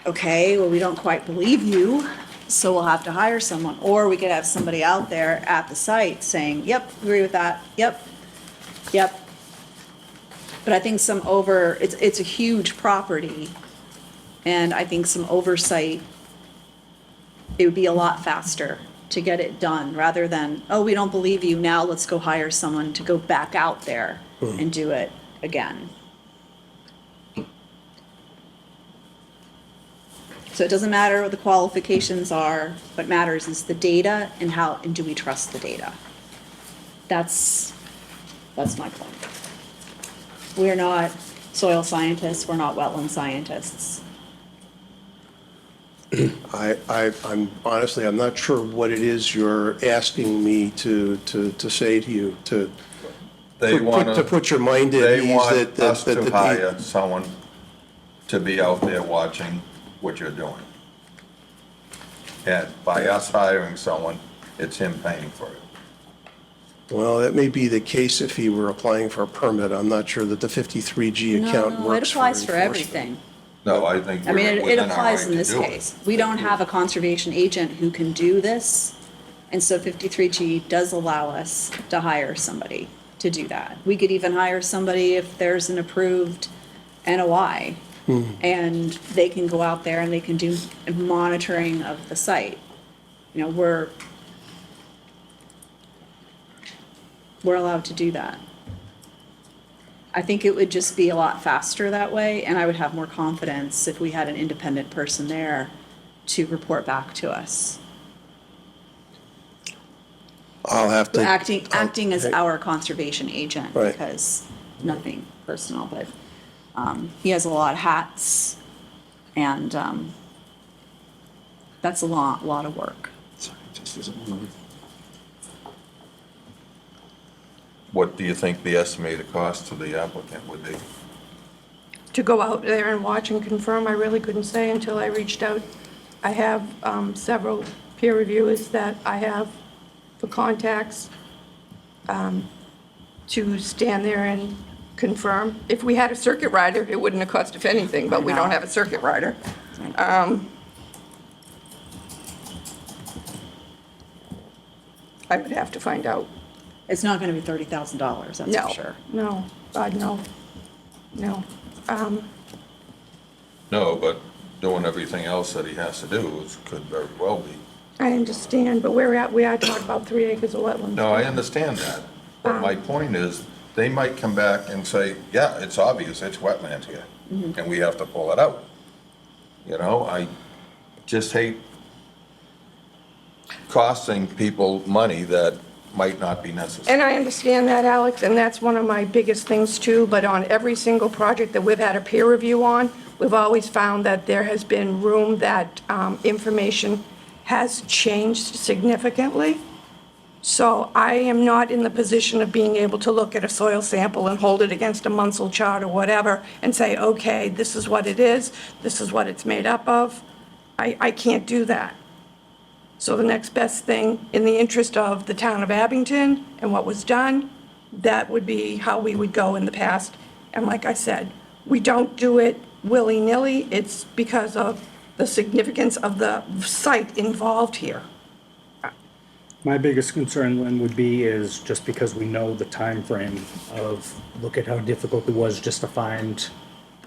okay, well, we don't quite believe you, so we'll have to hire someone. Or we could have somebody out there at the site saying, yep, agree with that, yep, yep. But I think it's a huge property, and I think some oversight, it would be a lot faster to get it done, rather than, oh, we don't believe you, now let's go hire someone to go back out there and do it again. So it doesn't matter what the qualifications are, what matters is the data and do we trust the data? That's my point. We're not soil scientists, we're not wetland scientists. I'm honestly, I'm not sure what it is you're asking me to say to you, to put your mind at They ease want that. us to hire someone to be out there watching what you're doing. And by us hiring someone, it's him paying for it. Well, that may be the case if he were applying for a permit. I'm not sure that the 53G account No, works it applies for enforcement. everything. No, I think I mean, we're it within our applies right in to this do it. case. We don't have a conservation agent who can do this, and so 53G does allow us to hire somebody to do that. We could even hire somebody if there's an approved NOI, and they can go out there and they can do monitoring of the site. You know, we're allowed to do that. I think it would just be a lot faster that way, and I would have more confidence if we had an independent person there to report back to us. I'll have to. Acting as our conservation agent, Right. because nothing personal, but he has a lot of hats, and that's a lot of work. What do you think the estimated cost to the applicant would be? To go out there and watch and confirm, I really couldn't say until I reached out. I have several peer reviewers that I have for contacts to stand there and confirm. If we had a circuit rider, it wouldn't have cost us anything, but we don't have a circuit rider. I would have to find out. It's not gonna be $30,000, that's for sure. No, God, no, no. No, but doing everything else that he has to do could very well be. I understand, but we are talking about 3 acres of wetlands. No, I understand that. But my point is, they might come back and say, yeah, it's obvious, it's wetland here, and we have to pull it out. You know, I just hate costing people money that might not be necessary. And I understand that, Alex, and that's one of my biggest things too, but on every single project that we've had a peer review on, we've always found that there has been room that information has changed significantly. So I am not in the position of being able to look at a soil sample and hold it against a Munsell chart or whatever and say, okay, this is what it is, this is what it's made up of. I can't do that. So the next best thing, in the interest of the town of Abington and what was done, that would be how we would go in the past. And like I said, we don't do it willy-nilly. It's because of the significance of the site involved here. My biggest concern, Lynn, would be is just because we know the time frame of, look at how difficult it was just to find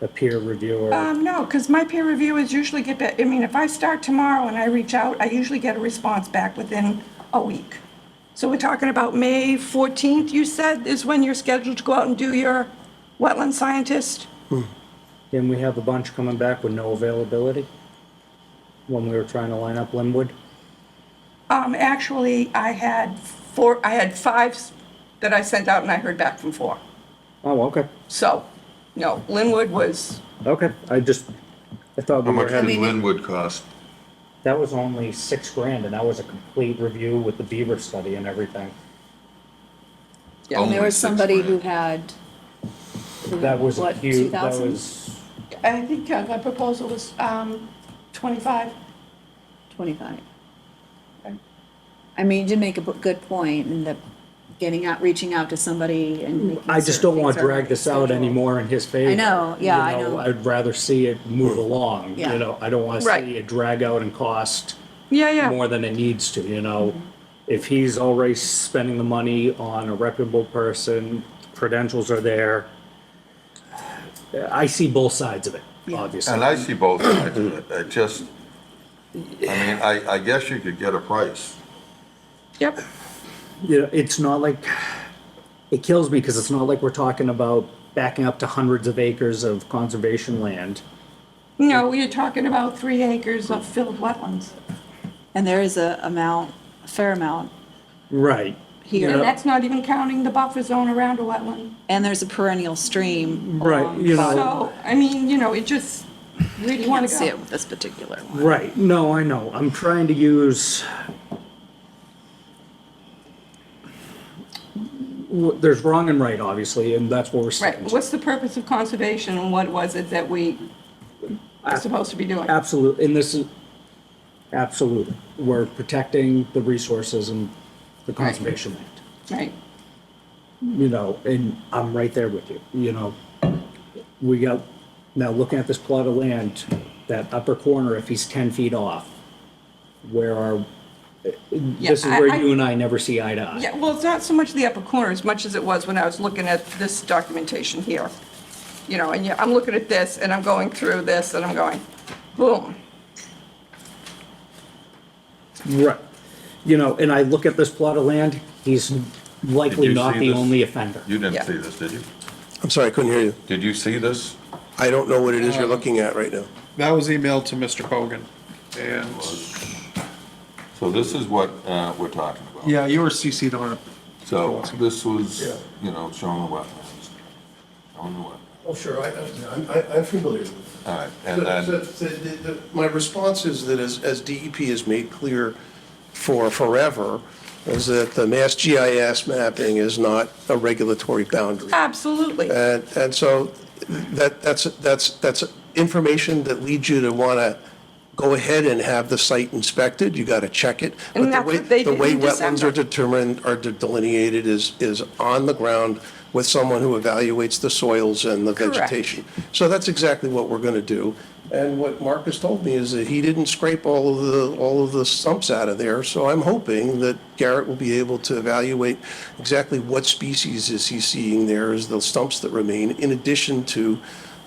a peer reviewer. No, because my peer reviewers usually get back, I mean, if I start tomorrow and I reach out, I usually get a response back within a week. So we're talking about May 14th, you said, is when you're scheduled to go out and do your wetland scientist? And we have a bunch coming back with no availability when we were trying to line up Linwood. Actually, I had 5 that I sent out and I heard back from 4. Oh, okay. So, no, Linwood was, Okay, I thought How we were much did having, Linwood cost? that was only $6,000 and that was a complete review with the beaver study and everything. And there was somebody who had, That was a what, huge, that 2,000? was, I think the proposal was 25. 25. I mean, you did make a good point in the reaching out to somebody and making I just certain don't want things to are drag this out scheduled. anymore in his favor. I know, yeah, I You know. I'd rather see it move along, Yeah. you know, I don't want to Right. see it drag out and cost Yeah. more than it needs to, you know? If he's already spending the money on a reputable person, credentials are there. I see both sides of it, obviously. And I see both sides of it. It just, I mean, I guess you could get a price. Yep. You know, it's not like, it kills me because it's not like we're talking about backing up to hundreds of acres of conservation land. No, we are talking about 3 acres of filled wetlands. And there is a fair amount Right. here. And that's not even counting the buffer zone around a wetland. And there's a perennial stream. Right, along you know. Cotter. So, I mean, it just, where do you want Can't to see go? it with this particular one. Right, no, I know. I'm trying to use, there's wrong and right, obviously, and that's what we're Right, saying. what's the purpose of conservation and what was it that we are supposed to be doing? Absolutely, and this is, absolutely. We're protecting the resources and the conservation land. Right. You know, and I'm right there with you, you know. We got, now looking at this plot of land, that upper corner, if he's 10 feet off, where are, this is where you and I never see eye to eye. Yeah, well, it's not so much the upper corner as much as it was when I was looking at this documentation here. And I'm looking at this and I'm going through this and I'm going, boom. Right. You know, and I look at this plot of land, he's likely Did you not see the this? only offender. You didn't Yeah. see this, did you? I'm sorry, I couldn't hear you. Did you see this? I don't know what it is you're looking at right now. That was emailed to Mr. Bogan. And, So this is what we're talking about. yeah, you were CC'd on it. So this was, showing the wetlands. Showing the wetlands. Oh, sure, I'm familiar with it. All right, and then, My response is that as DEP has made clear for forever, is that the Mass GIS mapping is not a regulatory boundary. Absolutely. And so that's information that leads you to want to go ahead and have the site inspected. You got to check it. And But that's what they the did way in wetlands are December. delineated is on the ground with someone who evaluates the soils and the Correct. vegetation. So that's exactly what we're going to do. And what Mark has told me is that he didn't scrape all of the stumps out of there. So I'm hoping that Garrett will be able to evaluate exactly what species is he seeing there as the stumps that remain, in addition to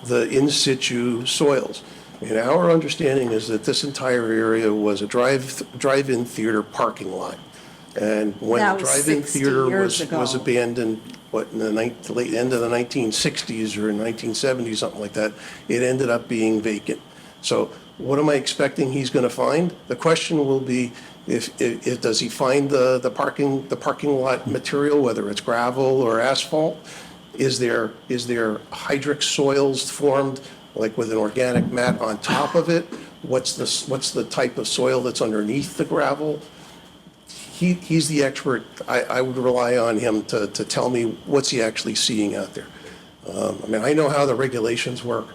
the in situ soils. And our understanding is that this entire area was a drive-in theater parking lot. And when That the was drive-in 60 theater years was ago. abandoned, in the late end of the 1960s or 1970s, something like that, it ended up being vacant. So what am I expecting he's going to find? The question will be, if does he find the parking lot material, whether it's gravel or asphalt? Is there hydric soils formed, like with an organic mat on top of it? What's the type of soil that's underneath the gravel? He's the expert. I would rely on him to tell me what's he actually seeing out there. I mean, I know how the regulations work,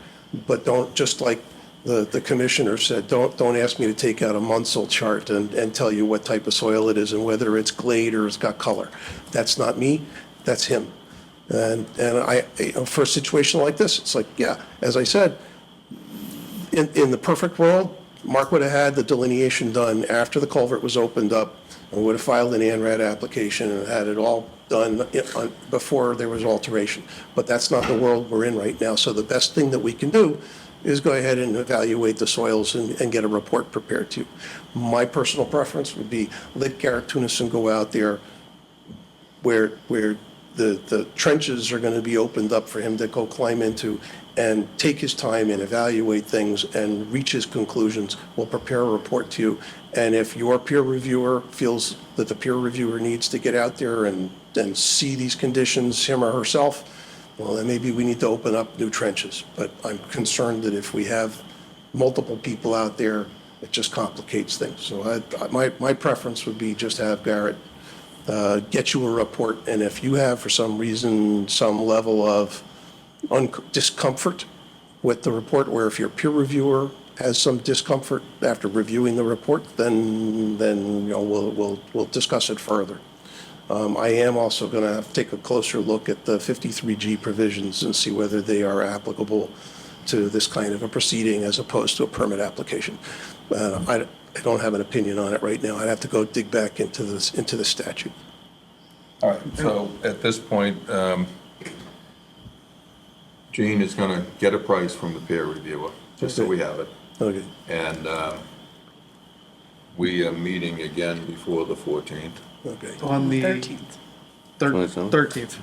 but don't, just like the commissioner said, don't ask me to take out a Munsell chart and tell you what type of soil it is and whether it's glade or it's got color. That's not me, that's him. And for a situation like this, it's like, yeah, as I said, in the perfect world, Mark would have had the delineation done after the culvert was opened up, and would have filed an ANRAD application and had it all done before there was alteration. But that's not the world we're in right now. So the best thing that we can do is go ahead and evaluate the soils and get a report prepared to you. My personal preference would be let Garrett Tunison go out there where the trenches are going to be opened up for him to go climb into and take his time and evaluate things and reach his conclusions. We'll prepare a report to you. And if your peer reviewer feels that the peer reviewer needs to get out there and see these conditions, him or herself, well, then maybe we need to open up new trenches. But I'm concerned that if we have multiple people out there, it just complicates things. So my preference would be just have Garrett get you a report, and if you have, for some reason, some level of discomfort with the report, or if your peer reviewer has some discomfort after reviewing the report, then we'll discuss it further. I am also going to take a closer look at the 53G provisions and see whether they are applicable to this kind of a proceeding as opposed to a permit application. I don't have an opinion on it right now. I'd have to go dig back into the statute. All right, so at this point, Gene is going to get a price from the peer reviewer, just so we have it. Okay. And we are meeting again before the 14th. Okay. On the 13th. 13th.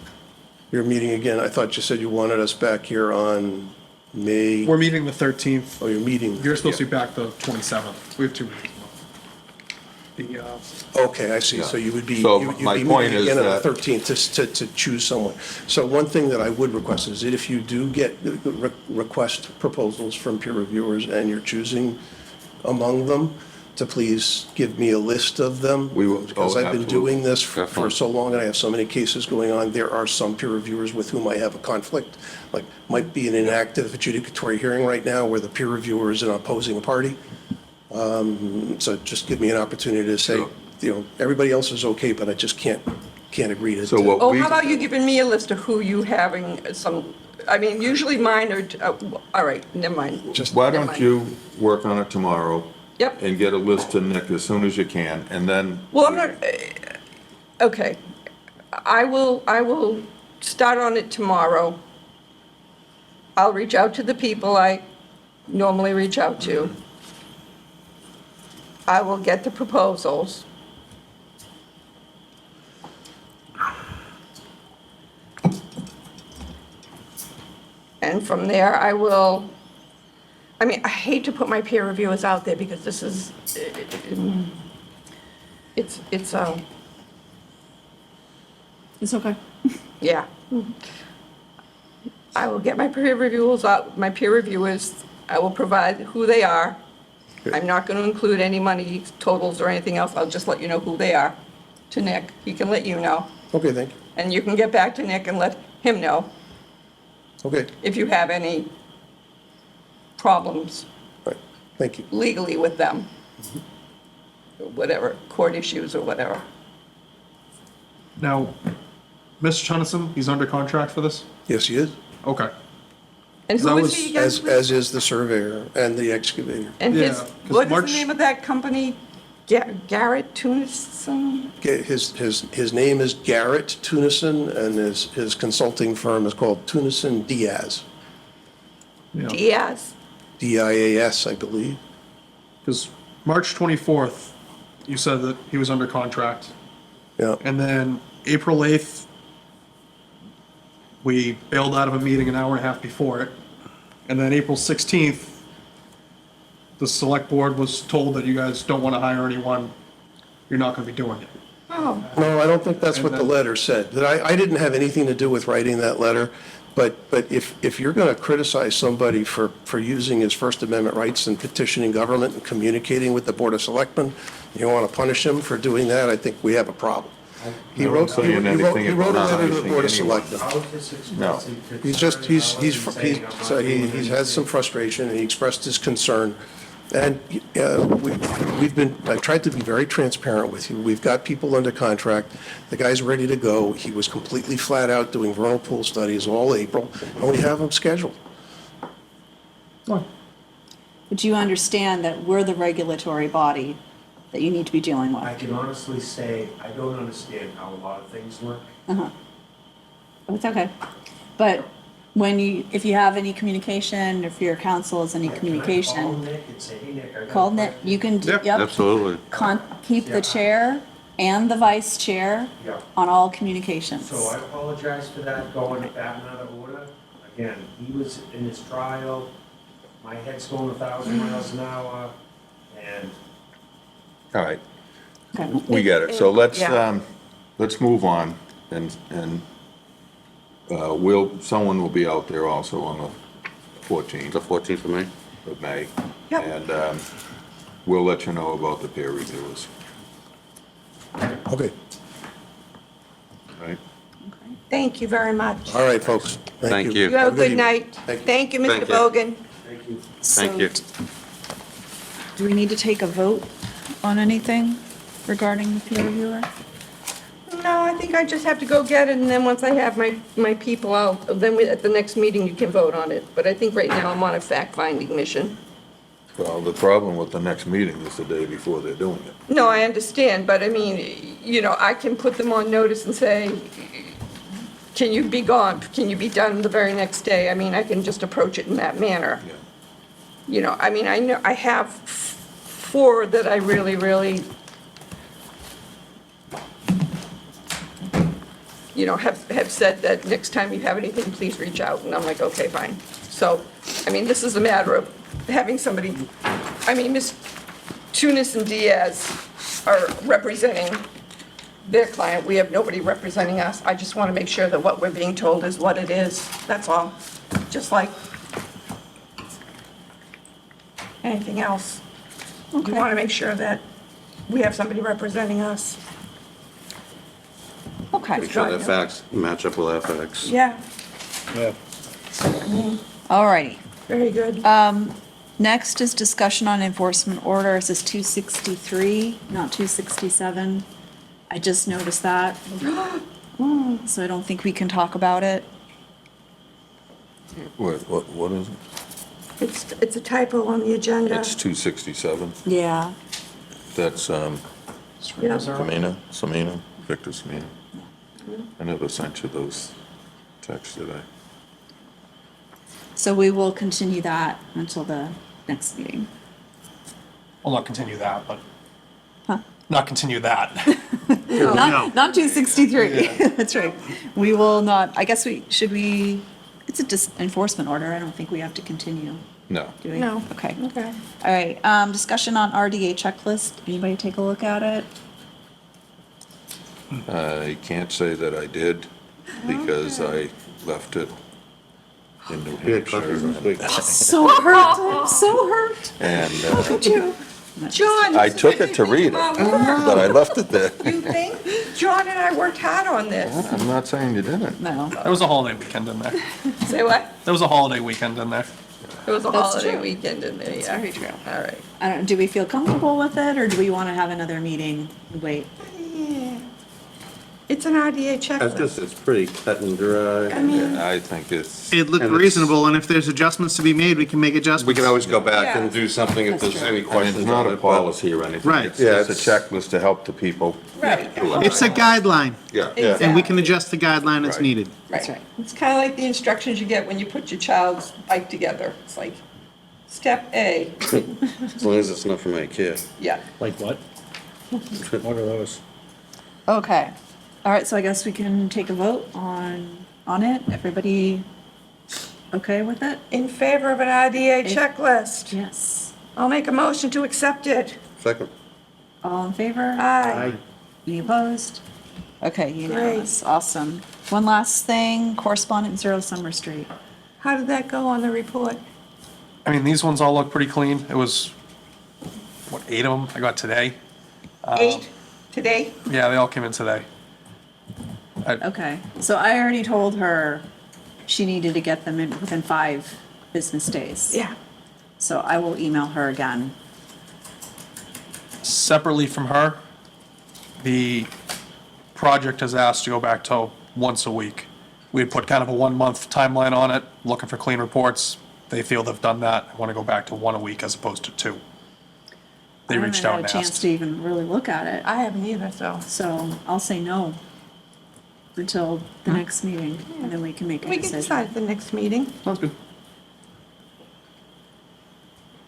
You're meeting again. I thought you said you wanted us back here on May. We're meeting the 13th. Oh, you're meeting. You're supposed to be back the 27th. We have 2 meetings. The, Okay, I see. So you would be, So you'd my be point meeting is again on that- the 13th to choose someone. So one thing that I would request is that if you do get, request proposals from peer reviewers and you're choosing among them, to please give me a list of them. We will. Because Oh, I've been absolutely. doing this for so long and I have so many cases going on. There are some peer reviewers with whom I have a conflict, like might be an inactive adjudicatory hearing right now where the peer reviewer is an opposing party. So just give me an opportunity to say, you know, everybody else is okay, but I just can't agree to. So what Oh, we, how about you giving me a list of who you having some, I mean, usually mine are, all right, never mind. why don't you work on it tomorrow? Yep. And get a list to Nick as soon as you can, and then, Well, I'm not, okay. I will start on it tomorrow. I'll reach out to the people I normally reach out to. I will get the proposals. And from there, I will, I mean, I hate to put my peer reviewers out there because this is, it's It's okay. yeah. I will get my peer reviewers out, my peer reviewers, I will provide who they are. I'm not going to include any money totals or anything else, I'll just let you know who they are to Nick. He can let you know, Okay, thank you. and you can get back to Nick and let him know Okay, if you have any problems right, thank you. legally with them. Whatever, court issues or whatever. now, Mr. Chunnison, he's under contract for this? Yes, he is, Okay. And That who is was- he again? as is the surveyor and the excavator. And Yeah, his, 'cause what is March- the name of that company? Garrett Tunison? Okay, his name is Garrett Tunison, and his consulting firm is called Tunison Diaz, Yeah. Diaz? DIAS, I believe. Because March 24th, you said that he was under contract. Yeah, And then April 8th, we bailed out of a meeting an hour and a half before it. And then April 16th, the select board was told that you guys don't want to hire anyone. You're not going to be doing it. Oh, no, I don't think that's what the And then- letter said. That I didn't have anything to do with writing that letter, but if you're going to criticize somebody for using his First Amendment rights and petitioning government and communicating with the Board of Selectmen, you want to punish him for doing that, I think we have a problem. He I'm wrote not saying a anything letter about to the Board of punishing anyone. Selectmen. no. He's had some frustration, and he expressed his concern. And I've tried to be very transparent with you. We've got people under contract. The guy's ready to go. He was completely flat out doing vernal pool studies all April, and we have him scheduled. But you understand that we're the regulatory body that you need to be dealing I with. can honestly say, I don't understand how a lot of things work. Uh-huh. It's okay. But if you have any communication, if your council has any Can I call communication, Nick and say, hey, Nick, I got a call Nick, question?" you can, Yep. yep. Absolutely. Keep the chair and the vice chair Yeah. on all communications. So I apologize for that, going that out of order. Again, he was in his trial, my head's going 1,000 miles an hour, and All right, Okay. we get it. So let's Yeah. move on, and someone will be out there also on the 14th The 14th of May? of May. Yep. And we'll let you know about the peer reviewers, Okay. right? Thank you very much. All right, folks. Thank you. You have a good evening. night. Thank you. Thank you, Mr. Thank you. Bogan. thank you. Thank you. Do we need to take a vote on anything regarding the peer reviewer? No, I think I just have to go get it, and then once I have my people out, then at the next meeting, you can vote on it. But I think right now I'm on a fact-finding mission. Well, the problem with the next meeting is the day before they're doing it. No, I understand, but I mean, I can put them on notice and say, can you be gone? Can you be done the very next day? I mean, I can just approach it in that manner. I mean, I know, I have 4 that I really, really, have said that next time you have anything, please reach out. And I'm like, okay, fine. So, I mean, this is a matter of having somebody, I mean, Ms. Tunis and Diaz are representing their client. We have nobody representing us. I just want to make sure that what we're being told is what it is. That's all. Just like anything else. We want to make sure that we have somebody representing us. Okay. Make sure that facts match up with our facts. Yeah. Yeah. All righty. Very good. Next is discussion on enforcement orders. This is 263, not 267. I just noticed that. So I don't think we can talk about it. What is it? It's a typo on the agenda. It's 267. Yeah. That's Yeah. Samina, Victor Samina. I never sent you those texts, did I? So we will continue that until the next meeting. We'll not continue that, but. Huh? Not continue that. Not 263. That's right. We will not, I guess it's a enforcement order. I don't think we have to continue. No. Do we? No. Okay. Okay. All right, discussion on RDA checklist. Anybody take a look at it? I can't say that I did because I left it in New Hampshire. So hurt, I'm so hurt. And Look at you. John. I took it to read it, but I left it there. You think? John and I worked hard on this. I'm not saying you didn't. No. There was a holiday weekend in there. Say what? There was a holiday weekend in there. It was a That's holiday true. weekend in there, That's yeah. very true. All right. I don't, do we feel comfortable with it, or do we want to have another meeting and wait? Yeah. It's an RDA checklist. It's pretty cut and dry. I mean, I think it's. It looked reasonable, and if there's adjustments to be made, we can make adjustments. We can always go back Yeah. and do something if there's any It's questions not on a it. but- policy or anything. Right. It's Yeah, just a checklist to help the people. right. It's a guideline, Yeah. and we can adjust the guideline as Right. needed. That's right. It's kind of like the instructions you get when you put your child's bike together. It's like, step A, As long as it's not for my kid. yeah. Like what? What are those? Okay. All right, so I guess we can take a vote on it. Everybody okay with it? In favor of an RDA If- checklist. Yes. I'll make a motion to accept it. Second. All in favor? Aye. Any opposed? Okay, unanimous. Awesome. One last thing, correspondent 0 Summer Street. How did that go on the report? I mean, these ones all look pretty clean. It was, 8 of them I got today? 8 today? Yeah, they all came in today. Okay, so I already told her she needed to get them in within 5 business days. Yeah. So I will email her again. Separately from her, the project has asked to go back to once a week. We had put kind of a 1-month timeline on it, looking for clean reports. They feel they've done that. I want to go back to 1 a week as opposed to 2. They reached out and I haven't had a chance asked. to even really look at it. I haven't either, so. So I'll say no until the next meeting, and then we can make a We can decision. decide at the next meeting. Sounds good.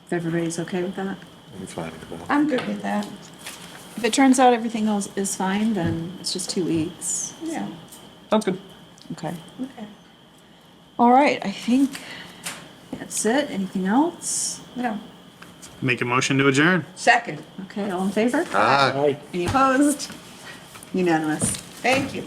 If everybody's okay with that? I'm fine with that. I'm good with that. If it turns out everything else is fine, then it's just 2 weeks. Yeah. Sounds good. Okay. Okay. All right, I think that's it. Anything else? No. Make a motion to adjourn. Second. Okay, all in favor? Aye. Any opposed? Unanimous. Thank you.